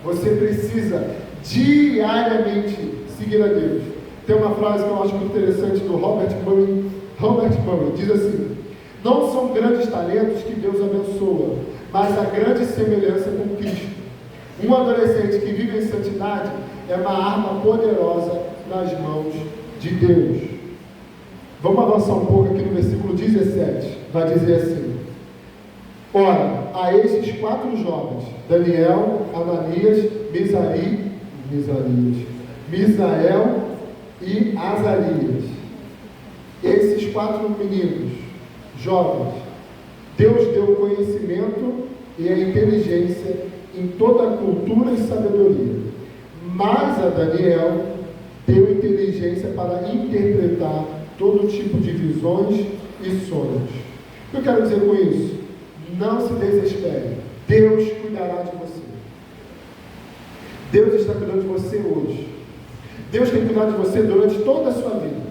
Você precisa diariamente seguir a Deus. Tem uma frase que eu acho muito interessante do Robert Murray. Robert Murray diz assim: não são grandes talentos que Deus abençoa, mas a grande semelhança com Cristo. Um adolescente que vive em santidade é uma arma poderosa nas mãos de Deus. Vamos avançar um pouco aqui no versículo 17. Vai dizer assim: ora, a esses 4 jovens, Daniel, Ananias, Misael e Azarias, esses 4 meninos jovens, Deus deu conhecimento e a inteligência em toda a cultura e sabedoria, mas a Daniel deu inteligência para interpretar todo tipo de visões e sonhos. O que eu quero dizer com isso? Não se desespere. Deus cuidará de você. Deus está cuidando de você hoje. Deus tem cuidado de você durante toda a sua vida.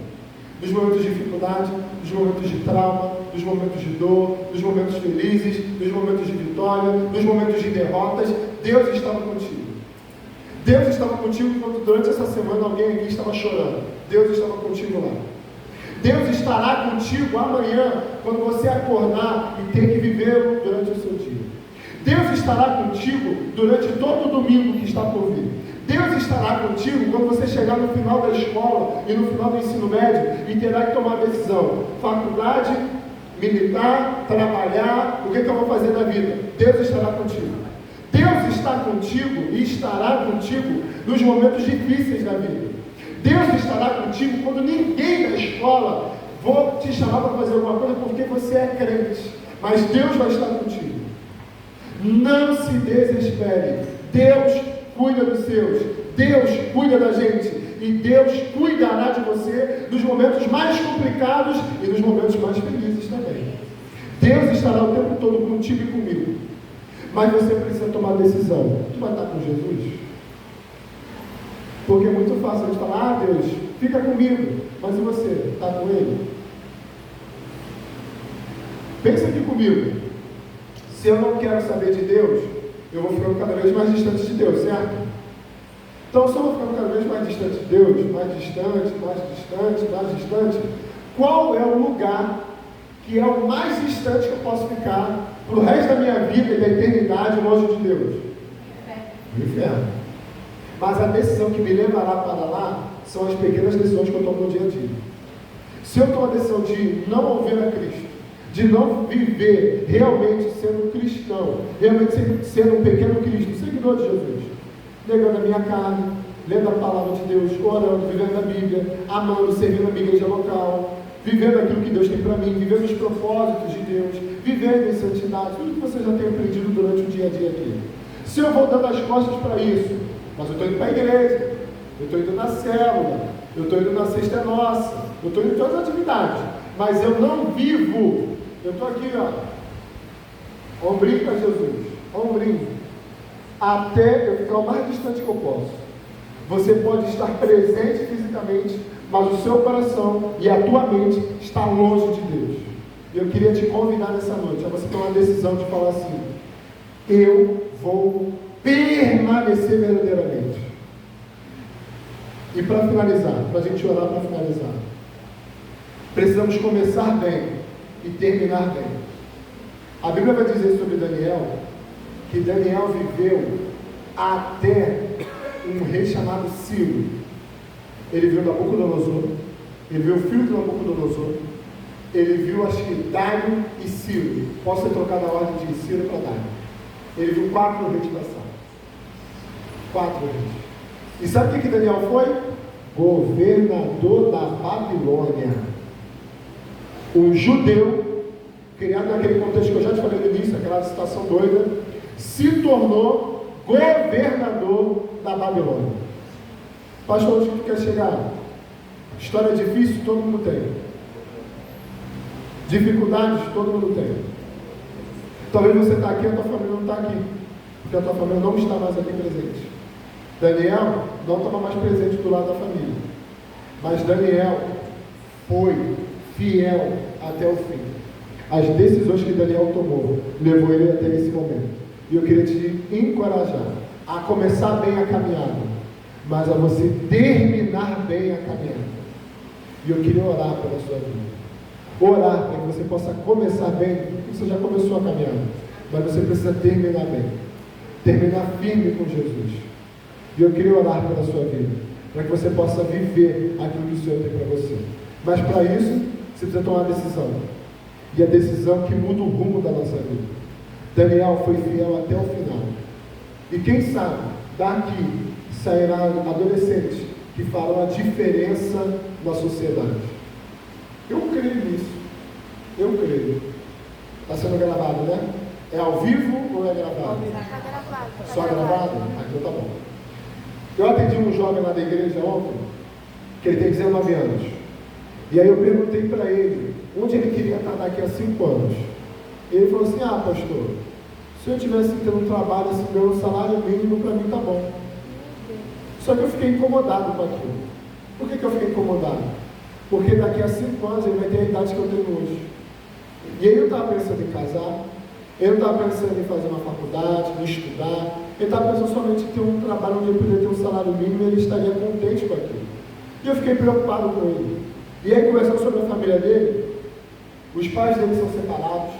Nos momentos de dificuldade, nos momentos de trauma, nos momentos de dor, nos momentos felizes, nos momentos de vitória, nos momentos de derrotas. Deus estava contigo. Deus estava contigo quando durante essa semana alguém aqui estava chorando. Deus estava contigo lá. Deus estará contigo amanhã, quando você acordar e ter que viver durante o seu dia. Deus estará contigo durante todo o domingo que está por vir. Deus estará contigo quando você chegar no final da escola e no final do ensino médio e terá que tomar decisão. Faculdade, militar, trabalhar, o que eu vou fazer na vida? Deus estará contigo. Deus está contigo e estará contigo nos momentos difíceis da vida. Deus estará contigo quando ninguém da escola vou te chamar para fazer alguma coisa porque você é crente. Mas Deus vai estar contigo. Não se desespere. Deus cuida dos seus. Deus cuida da gente. E Deus cuidará de você nos momentos mais complicados e nos momentos mais felizes também. Deus estará o tempo todo contigo e comigo. Mas você precisa tomar decisão. Tu vai estar com Jesus? Porque é muito fácil a gente falar: ah, Deus, fica comigo. Mas e você? Está com Ele? Pensa aqui comigo. Se eu não quero saber de Deus, eu vou ficando cada vez mais distante de Deus, certo? Então, se eu vou ficando cada vez mais distante de Deus, mais distante, qual é o lugar que é o mais distante que eu posso ficar para o resto da minha vida e da eternidade longe de Deus? O inferno. Mas a decisão que me levará para lá são as pequenas decisões que eu tomo no dia a dia. Se eu tomo a decisão de não ouvir a Cristo, de não viver realmente sendo cristão, realmente sendo um pequeno Cristo, um seguidor de Jesus, negando a minha carne, lendo a palavra de Deus, orando, vivendo a Bíblia, amando, servindo a minha igreja local, vivendo aquilo que Deus tem para mim, vivendo os propósitos de Deus, vivendo em santidade, tudo que você já tem aprendido durante o dia a dia aqui. Se eu vou dando as costas para isso, mas eu estou indo para a igreja, eu estou indo na célula, eu estou indo na Sexta Nossa, eu estou indo em todas as atividades, mas eu não vivo, eu estou aqui, ó, ombrinho para Jesus, ombrinho, até eu ficar o mais distante que eu posso. Você pode estar presente fisicamente, mas o seu coração e a tua mente está longe de Deus. E eu queria te convidar nessa noite a você tomar a decisão de falar assim: eu vou permanecer verdadeiramente. E para finalizar, para a gente orar para finalizar, precisamos começar bem e terminar bem. A Bíblia vai dizer sobre Daniel que Daniel viveu até um rei chamado Ciro. Ele viu Nabucodonosor, ele viu o filho de Nabucodonosor, ele viu, acho que, Dário e Ciro. Posso ter trocado a ordem de Ciro para Dário. Ele viu 4 reis passar. 4 reis. E sabe o que Daniel foi? Governador da Babilônia. Um judeu, criado naquele contexto que eu já te falei no início, aquela situação doida, se tornou governador da Babilônia. Pastor, onde tu quer chegar? História difícil, todo mundo tem. Dificuldades, todo mundo tem. Talvez você está aqui e a tua família não está aqui, porque a tua família não está mais aqui presente. Daniel não estava mais presente do lado da família, mas Daniel foi fiel até o fim. As decisões que Daniel tomou levou ele até esse momento. E eu queria te encorajar a começar bem a caminhada, mas a você terminar bem a caminhada. E eu queria orar pela sua vida. Orar para que você possa começar bem, porque você já começou a caminhada, mas você precisa terminar bem. Terminar firme com Jesus. E eu queria orar pela sua vida, para que você possa viver aquilo que o Senhor tem para você. Mas para isso, você precisa tomar uma decisão. E a decisão que muda o rumo da nossa vida. Daniel foi fiel até o final. E quem sabe, daqui sairão adolescentes que farão a diferença na sociedade. Eu creio nisso. Eu creio. Está sendo gravado, né? É ao vivo ou é gravado? Só gravado? Ah, então tá bom. Eu atendi um jovem lá da igreja ontem, que ele tem 19 anos. E aí eu perguntei para ele onde ele queria estar daqui a 5 anos. Ele falou assim: ah, pastor, se eu tivesse tendo um trabalho assim, ganhando um salário mínimo, para mim tá bom. Só que eu fiquei incomodado com aquilo. Por que eu fiquei incomodado? Porque daqui a 5 anos ele vai ter a idade que eu tenho hoje. E ele não estava pensando em casar, ele não estava pensando em fazer uma faculdade, em estudar, ele estava pensando somente em ter um trabalho onde ele poderia ter um salário mínimo e ele estaria contente com aquilo. E eu fiquei preocupado com ele. E aí, conversando sobre a família dele, os pais dele são separados,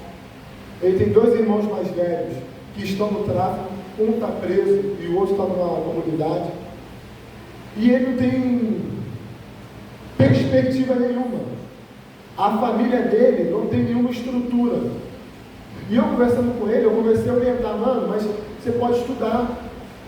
ele tem 2 irmãos mais velhos que estão no tráfico, um está preso e o outro está numa comunidade, e ele não tem perspectiva nenhuma. A família dele não tem nenhuma estrutura. E eu conversando com ele, eu comecei a orientar: mano, mas você pode estudar,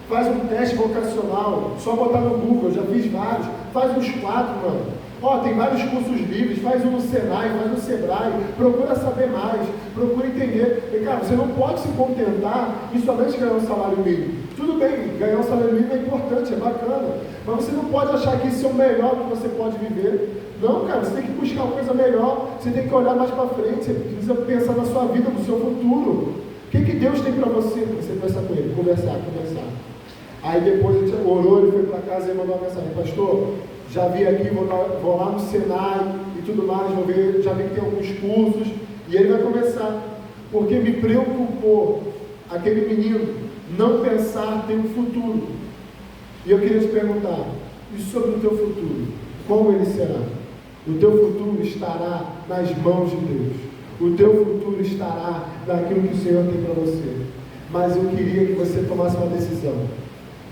faz um teste vocacional, só botar no Google, eu já fiz vários, faz uns 4, mano. Ó, tem vários cursos livres, faz um no Senai, faz no Sebrae, procura saber mais, procura entender. E cara, você não pode se contentar em somente ganhar um salário mínimo. Tudo bem, ganhar um salário mínimo é importante, é bacana, mas você não pode achar que isso é o melhor que você pode viver. Não, cara, você tem que buscar uma coisa melhor, você tem que olhar mais para frente, você precisa pensar na sua vida, no seu futuro. O que Deus tem para você? Você conversar com ele, conversar. Aí depois a gente orou, ele foi para casa e mandou uma mensagem: pastor, já vi aqui, vou lá no Senai e tudo mais, já vi que tem alguns cursos, e ele vai começar, porque me preocupou aquele menino não pensar ter um futuro. E eu queria te perguntar, e sobre o teu futuro? Como ele será? O teu futuro estará nas mãos de Deus. O teu futuro estará naquilo que o Senhor tem para você. Mas eu queria que você tomasse uma decisão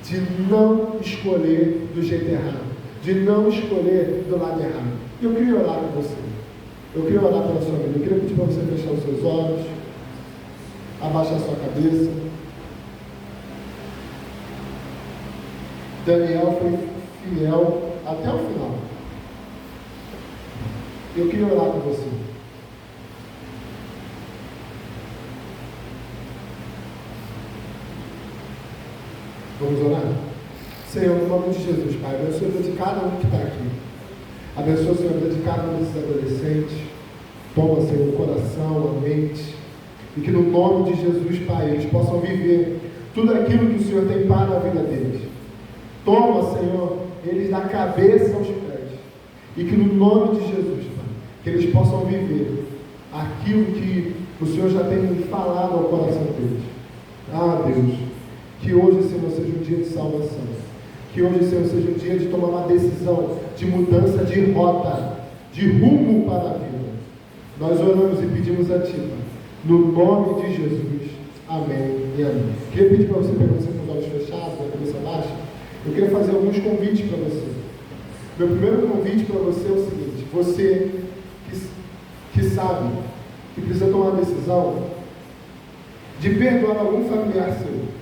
de não escolher do jeito errado, de não escolher do lado errado. E eu queria orar com você. Eu queria orar pela sua vida. Eu queria pedir para você fechar os seus olhos, abaixar a sua cabeça. Daniel foi fiel até o final. Eu queria orar com você. Vamos orar? Senhor, no nome de Jesus, Pai, abençoa a vida de cada um que está aqui. Abençoa, Senhor, a vida de cada um desses adolescentes. Toma, Senhor, o coração, a mente. E que no nome de Jesus, Pai, eles possam viver tudo aquilo que o Senhor tem para a vida deles. Toma, Senhor, eles da cabeça aos pés. E que no nome de Jesus, Pai, que eles possam viver aquilo que o Senhor já tem falado ao coração deles. Ah, Deus, que hoje, Senhor, seja um dia de salvação. Que hoje, Senhor, seja um dia de tomar uma decisão de mudança de rota, de rumo para a vida. Nós oramos e pedimos a Ti, Pai, no nome de Jesus. Amém e amém. Queria pedir para você permanecer com os olhos fechados, a cabeça baixa. Eu queria fazer alguns convites para você. Meu primeiro convite para você é o seguinte: você que sabe que precisa tomar a decisão de perdoar algum familiar seu.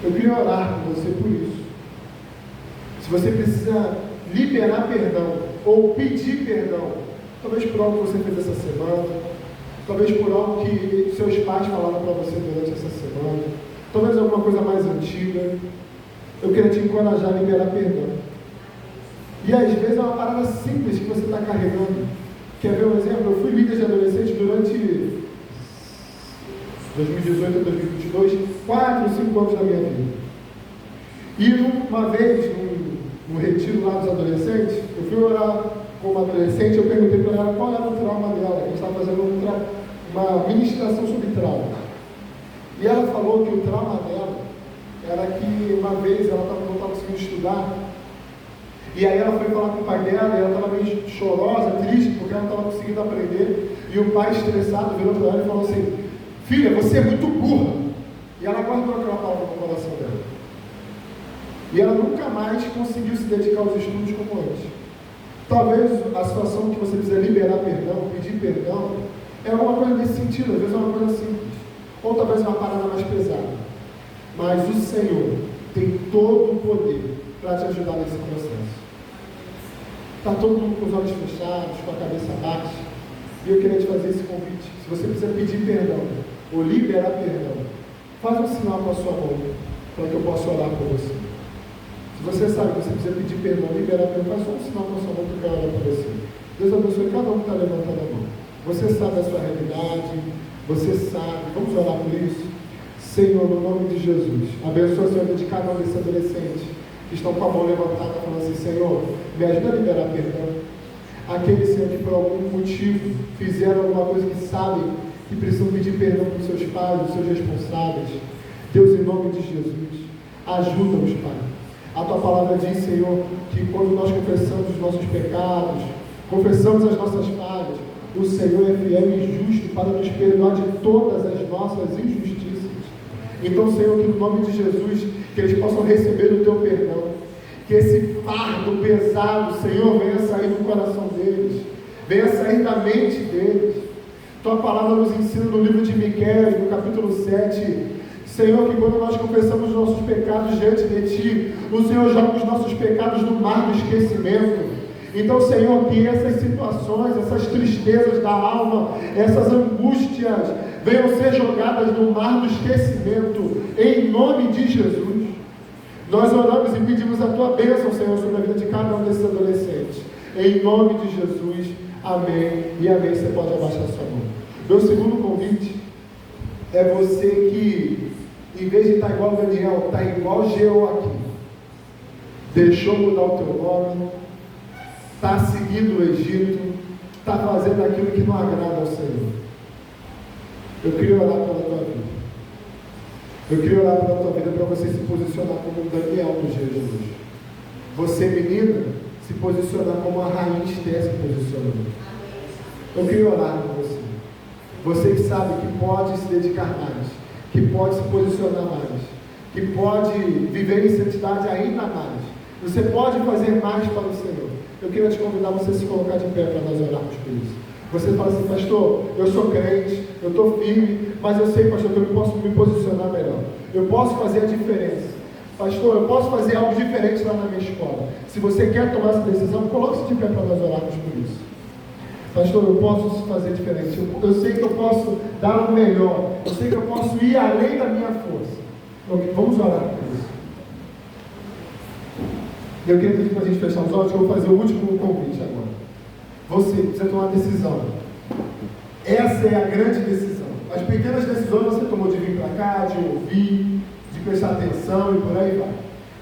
Eu queria orar com você por isso. Se você precisa liberar perdão ou pedir perdão, talvez por algo que você fez essa semana, talvez por algo que seus pais falaram para você durante essa semana, talvez alguma coisa mais antiga, eu queria te encorajar a liberar perdão. E às vezes é uma parada simples que você está carregando. Quer ver um exemplo? Eu fui líder de adolescente durante 2018 a 2022, 4, 5 anos da minha vida. E uma vez, num retiro lá dos adolescentes, eu fui orar com uma adolescente, eu perguntei para ela qual era o trauma dela. A gente estava fazendo uma ministração sobre trauma. E ela falou que o trauma dela era que uma vez ela não estava conseguindo estudar. E aí ela foi falar com o pai dela, e ela estava meio chorosa, triste, porque ela não estava conseguindo aprender. E o pai, estressado, virou para ela e falou assim: filha, você é muito burra. E ela guardou aquela palavra no coração dela. E ela nunca mais conseguiu se dedicar aos estudos como antes. Talvez a situação que você precisa liberar perdão, pedir perdão, é alguma coisa nesse sentido, às vezes é uma coisa simples. Ou talvez é uma parada mais pesada. Mas o Senhor tem todo o poder para te ajudar nesse processo. Está todo mundo com os olhos fechados, com a cabeça baixa. E eu queria te fazer esse convite. Se você precisa pedir perdão ou liberar perdão, faz um sinal com a sua mão para que eu possa orar por você. Se você sabe que você precisa pedir perdão, liberar perdão, faz só um sinal com a sua mão que eu quero orar por você. Deus abençoe cada um que está levantando a mão. Você sabe a sua realidade, você sabe. Vamos orar por isso? Senhor, no nome de Jesus, abençoa, Senhor, de cada um desses adolescentes que estão com a mão levantada, falando assim: Senhor, me ajuda a liberar perdão. Aqueles, Senhor, que por algum motivo fizeram alguma coisa que sabem que precisam pedir perdão para os seus pais, os seus responsáveis. Deus, em nome de Jesus, ajuda-nos, Pai. A Tua palavra diz, Senhor, que quando nós confessamos os nossos pecados, confessamos as nossas falhas, o Senhor é fiel e justo para nos perdoar de todas as nossas injustiças. Então, Senhor, que no nome de Jesus, que eles possam receber o Teu perdão, que esse fardo pesado, Senhor, venha sair do coração deles, venha sair da mente deles. Tua palavra nos ensina no livro de Miqueias, no capítulo 7, Senhor, que quando nós confessamos os nossos pecados diante de Ti, o Senhor joga os nossos pecados no mar do esquecimento. Então, Senhor, que essas situações, essas tristezas da alma, essas angústias, venham ser jogadas no mar do esquecimento, em nome de Jesus. Nós oramos e pedimos a Tua bênção, Senhor, sobre a vida de cada um desses adolescentes. Em nome de Jesus, amém e amém. Você pode abaixar a sua mão. Meu segundo convite é você que, em vez de estar igual Daniel, está igual Geo aqui. deixou mudar o teu nome, está seguindo o Egito, está fazendo aquilo que não agrada ao Senhor. Eu queria orar pela tua vida. Eu queria orar pela tua vida para você se posicionar como um Daniel no dia de hoje. Você, menina, se posicionar como a rainha Esther se posicionou. Eu queria orar por você. Você que sabe que pode se dedicar mais, que pode se posicionar mais, que pode viver em santidade ainda mais. Você pode fazer mais para o Senhor. Eu queria te convidar a você se colocar de pé para nós orarmos por isso. Você fala assim, pastor, eu sou crente, eu estou firme, mas eu sei, pastor, que eu posso me posicionar melhor. Eu posso fazer a diferença. Pastor, eu posso fazer algo diferente lá na minha escola. Se você quer tomar essa decisão, coloque-se de pé para nós orarmos por isso. Pastor, eu posso fazer diferente. Eu sei que eu posso dar o melhor. Eu sei que eu posso ir além da minha força. Okay, vamos orar por isso. Eu queria pedir para a gente fechar os olhos, que eu vou fazer o último convite agora. Você precisa tomar uma decisão. Essa é a grande decisão. As pequenas decisões você tomou de vir para cá, de ouvir, de prestar atenção e por aí vai.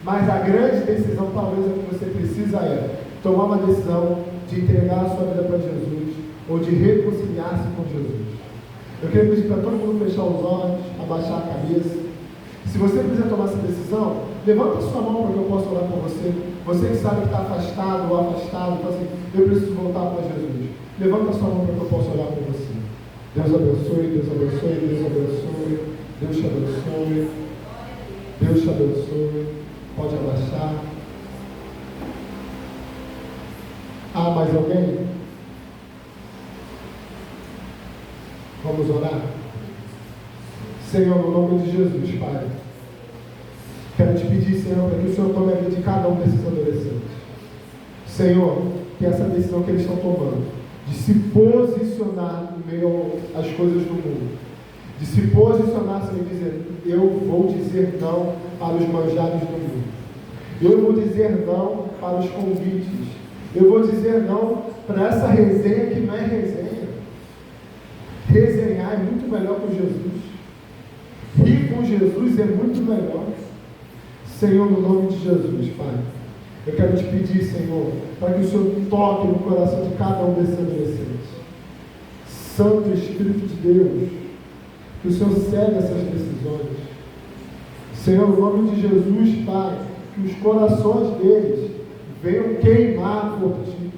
Mas a grande decisão, talvez, a que você precisa é tomar uma decisão de entregar a sua vida para Jesus ou de reconciliar-se com Jesus. Eu queria pedir para todo mundo fechar os olhos, abaixar a cabeça. Se você quiser tomar essa decisão, levanta a sua mão para que eu possa orar por você. Você que sabe que está afastado ou afastado, fala assim, eu preciso voltar para Jesus. Levanta a sua mão para que eu possa orar por você. Deus abençoe, Deus abençoe, Deus abençoe, Deus te abençoe, Deus te abençoe. Pode abaixar. Ah, mais alguém? Vamos orar? Senhor, no nome de Jesus, Pai, quero te pedir, Senhor, para que o Senhor tome a vida de cada um desses adolescentes. Senhor, que essa decisão que eles estão tomando, de se posicionar no meio às coisas do mundo, de se posicionar, Senhor, e dizer, eu vou dizer não para os manjares do mundo, eu vou dizer não para os convites, eu vou dizer não para essa resenha que não é resenha. Resenhar é muito melhor com Jesus. Rir com Jesus é muito melhor. Senhor, no nome de Jesus, Pai, eu quero te pedir, Senhor, para que o Senhor toque no coração de cada um desses adolescentes. Santo Espírito de Deus, que o Senhor cede essas decisões. Senhor, no nome de Jesus, Pai, que os corações deles venham queimar por Ti.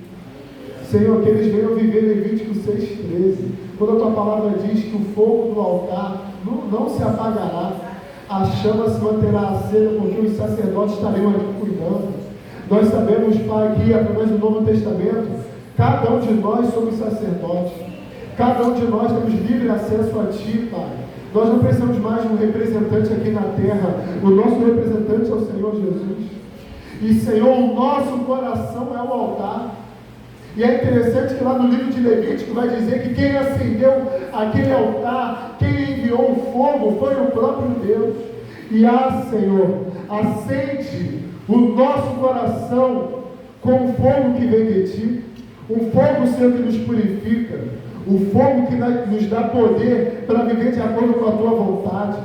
Senhor, que eles venham viver Levítico 6,13. Quando a Tua palavra diz que o fogo do altar não se apagará, a chama se manterá acesa, porque os sacerdotes estarão ali cuidando. Nós sabemos, Pai, que através do Novo Testamento, cada um de nós somos sacerdotes. Cada um de nós temos livre acesso a Ti, Pai. Nós não precisamos mais de um representante aqui na terra. O nosso representante é o Senhor Jesus. E, Senhor, o nosso coração é o altar. E é interessante que lá no livro de Levítico vai dizer que quem acendeu aquele altar, quem enviou o fogo, foi o próprio Deus. E Senhor, acende o nosso coração com o fogo que vem de Ti, o fogo, Senhor, que nos purifica, o fogo que nos dá poder para viver de acordo com a Tua vontade,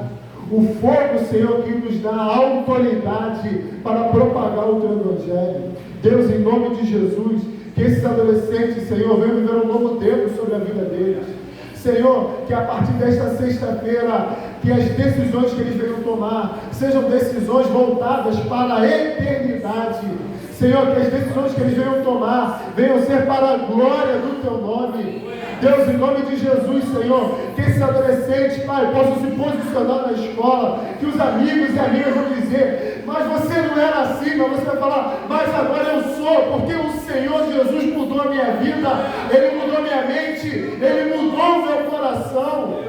o fogo, Senhor, que nos dá autoridade para propagar o Teu Evangelho. Deus, em nome de Jesus, que esses adolescentes, Senhor, venham viver um novo tempo sobre a vida deles. Senhor, que a partir desta sexta-feira, que as decisões que eles venham tomar sejam decisões voltadas para a eternidade. Senhor, que as decisões que eles venham tomar venham ser para a glória do Teu nome. Deus, em nome de Jesus, Senhor, que esses adolescentes, Pai, possam se posicionar na escola, que os amigos e amigas vão dizer, mas você não era assim, mas você vai falar, mas agora eu sou, porque o Senhor Jesus mudou a minha vida, Ele mudou a minha mente, Ele mudou o meu coração.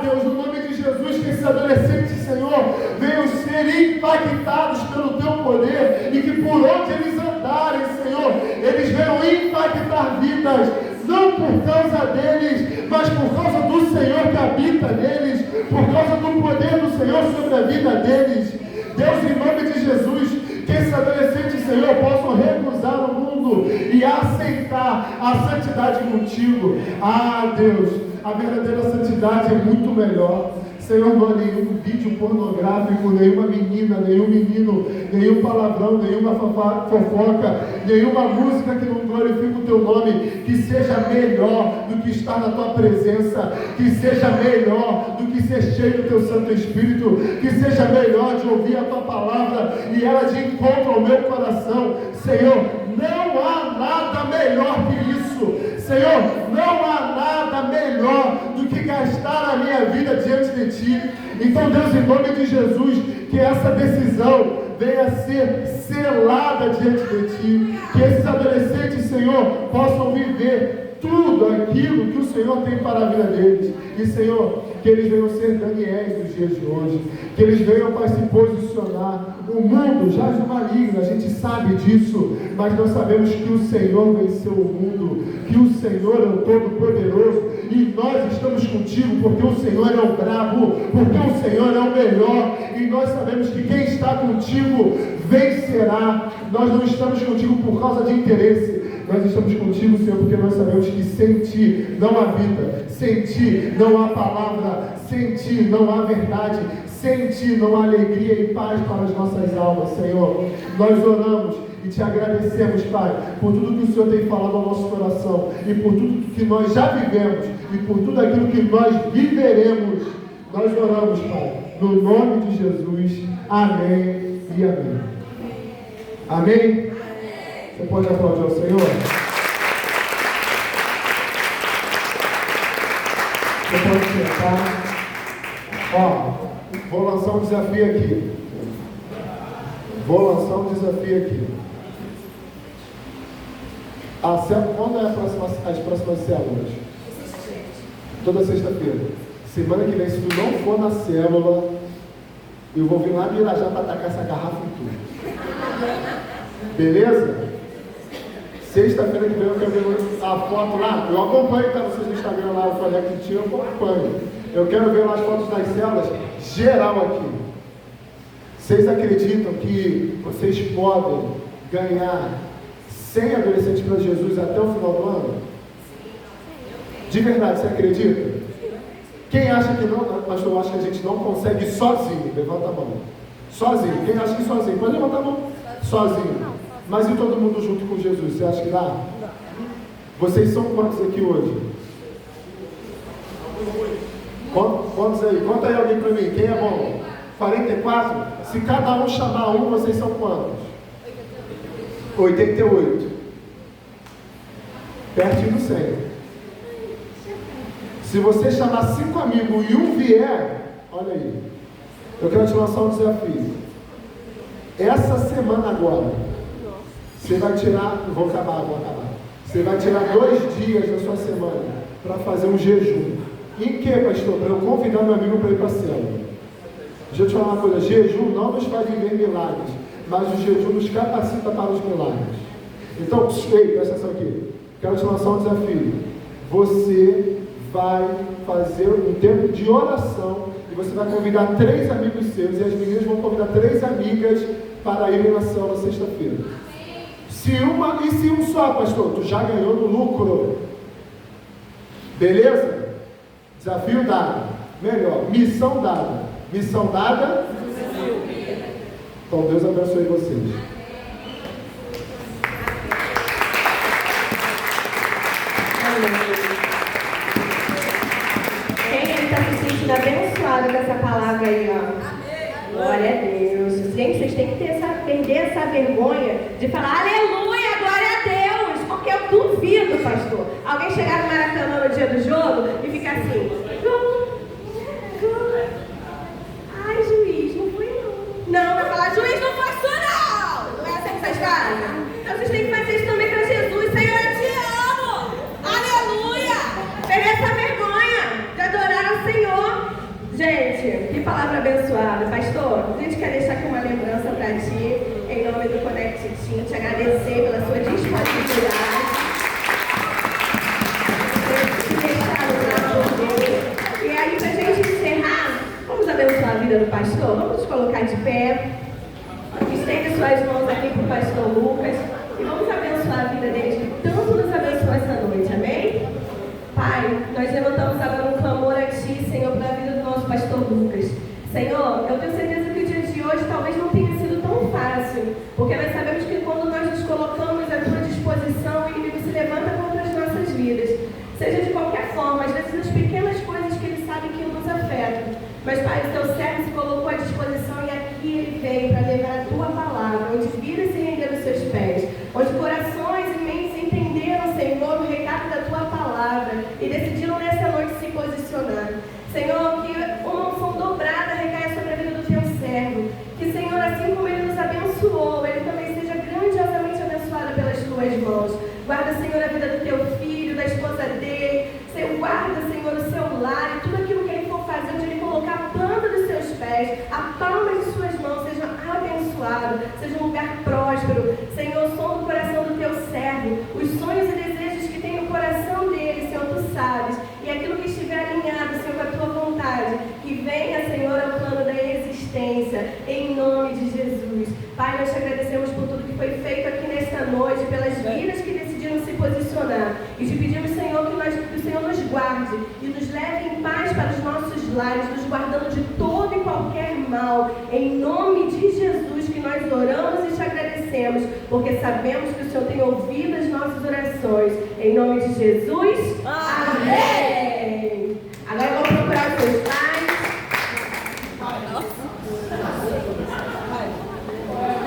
Deus, no nome de Jesus, que esses adolescentes, Senhor, venham ser impactados pelo Teu poder e que por onde eles andarem, Senhor, eles venham impactar vidas, não por causa deles, mas por causa do Senhor que habita neles, por causa do poder do Senhor sobre a vida deles. Deus, em nome de Jesus, que esses adolescentes, Senhor, possam recusar o mundo e aceitar a santidade contigo. Deus, A verdadeira santidade é muito melhor. Senhor, não há nenhum vídeo pornográfico, nenhuma menina, nenhum menino, nenhum palavrão, nenhuma fofoca, nenhuma música que não glorifique o teu nome, que seja melhor do que estar na tua presença, que seja melhor do que ser cheio do teu Santo Espírito, que seja melhor de ouvir a tua palavra e ela de encontro ao meu coração. Senhor, não há nada melhor que isso. Senhor, não há nada melhor do que gastar a minha vida diante de Ti. Então, Deus, em nome de Jesus, que essa decisão venha a ser selada diante de Ti. Que esses adolescentes, Senhor, possam viver tudo aquilo que o Senhor tem para a vida deles. E, Senhor, que eles venham ser Daniéis nos dias de hoje. Que eles venham para se posicionar. O mundo jaz no maligno, a gente sabe disso, mas nós sabemos que o Senhor venceu o mundo, que o Senhor é o Todo-Poderoso, e nós estamos contigo porque o Senhor é o brabo, porque o Senhor é o melhor, e nós sabemos que quem está contigo vencerá. Nós não estamos contigo por causa de interesse, nós estamos contigo, Senhor, porque nós sabemos que sem Ti não há vida, sem Ti não há palavra, sem Ti não há verdade, sem Ti não há alegria e paz para as nossas almas, Senhor. Nós oramos e Te agradecemos, Pai, por tudo que o Senhor tem falado ao nosso coração, e por tudo que nós já vivemos, e por tudo aquilo que nós viveremos. Nós oramos, Pai, no nome de Jesus. Amém e amém. Amém? Você pode aplaudir ao Senhor? Você pode sentar. Ó, vou lançar um desafio aqui. Quando é as próximas células? Toda sexta-feira. Semana que vem, se tu não for na célula, eu vou vir lá no Irajá para atacar essa garrafa em tudo. Beleza? Sexta-feira que vem eu quero ver a foto lá. Eu acompanho para vocês no Instagram lá, o Conect Team, eu acompanho. Eu quero ver lá as fotos das células geral aqui. Vocês acreditam que vocês podem ganhar 100 adolescentes para Jesus até o final do ano? De verdade, você acredita? Quem acha que não, mas eu acho que a gente não consegue sozinho? Levanta a mão. Sozinho. Quem acha que sozinho? Pode levantar a mão. Sozinho. Mas e todo mundo junto com Jesus? Você acha que dá? Vocês são quantos aqui hoje? Quantos aí? Conta aí alguém para mim. Quem é bom? 44? Se cada um chamar um, vocês são quantos? 88. Pertinho do 100. Se você chamar 5 amigos e um vier, olha aí, eu quero te lançar um desafio. Essa semana agora, você vai tirar, vou acabar. Você vai tirar 2 dias da sua semana para fazer um jejum. Em que, pastor? Para eu convidar meu amigo para ir para a célula. Deixa eu te falar uma coisa, jejum não nos faz viver milagres, mas o jejum nos capacita para os milagres. Então, presta atenção aqui. Quero te lançar um desafio. Você vai fazer um tempo de oração e você vai convidar 3 amigos seus e as meninas vão convidar 3 amigas para irem na célula sexta-feira. Se um só, pastor, tu já ganhou no lucro. Beleza? Desafio dado. Melhor, missão dada. Missão dada? Então Deus abençoe vocês.
Quem está se sentindo abençoado com essa palavra aí, ó? Glória a Deus. Gente, vocês têm que perder essa vergonha de falar aleluia, glória a Deus, porque eu duvido, pastor, alguém chegar no Maracanã no dia do jogo e ficar assim, ai, juiz, não foi não. Não, vai falar, juiz, não foi isso não. Não é assim que vocês fazem? Então vocês têm que fazer isso também para Jesus. Senhor, eu te amo. Aleluia. Perder essa vergonha de adorar ao Senhor. Gente, que palavra abençoada. Pastor, a gente quer deixar aqui uma lembrança para ti, em nome do Conect Team, te agradecer pela sua disponibilidade. E aí, para a gente encerrar, vamos abençoar a vida do pastor? Vamos nos colocar de pé. Estende suas mãos aqui para o pastor Lucas e vamos abençoar a vida dele, que tanto nos abençoou essa noite, amém? Pai, nós levantamos agora vidas, seja de qualquer forma, às vezes as pequenas coisas que Ele sabe que nos afetam. Mas, Pai, o Teu servo se colocou à disposição e aqui Ele veio para levar a Tua palavra, onde vidas se renderam aos Seus pés, onde corações e mentes entenderam, Senhor, o recado da Tua palavra e decidiram nessa noite se posicionar. Senhor, que uma unção dobrada recaia sobre a vida do Teu servo. Que, Senhor, assim como Ele nos abençoou, Ele também seja grandiosamente abençoado pelas Tuas mãos. Guarda, Senhor, a vida do Teu filho, da esposa dele. Senhor, guarda, Senhor, o seu lar e tudo aquilo que Ele for fazer, onde Ele colocar a planta dos Seus pés, a palma de Suas mãos, seja abençoado, seja um lugar próspero. Senhor, som do coração do Teu servo, os sonhos e desejos que tem no coração dele, Senhor, Tu sabes. E aquilo que estiver alinhado, Senhor, com a Tua vontade, que venha, Senhor, ao plano da existência, em nome de Jesus. Pai, nós te agradecemos por tudo que foi feito aqui nesta noite, pelas vidas que decidiram se posicionar. E te pedimos, Senhor, que o Senhor nos guarde e nos leve em paz para os nossos lares, nos guardando de todo e qualquer mal. Em nome de Jesus que nós oramos e te agradecemos, porque sabemos que o Senhor tem ouvido as nossas orações. Em nome de Jesus, amém! Agora vamos procurar os seus pais.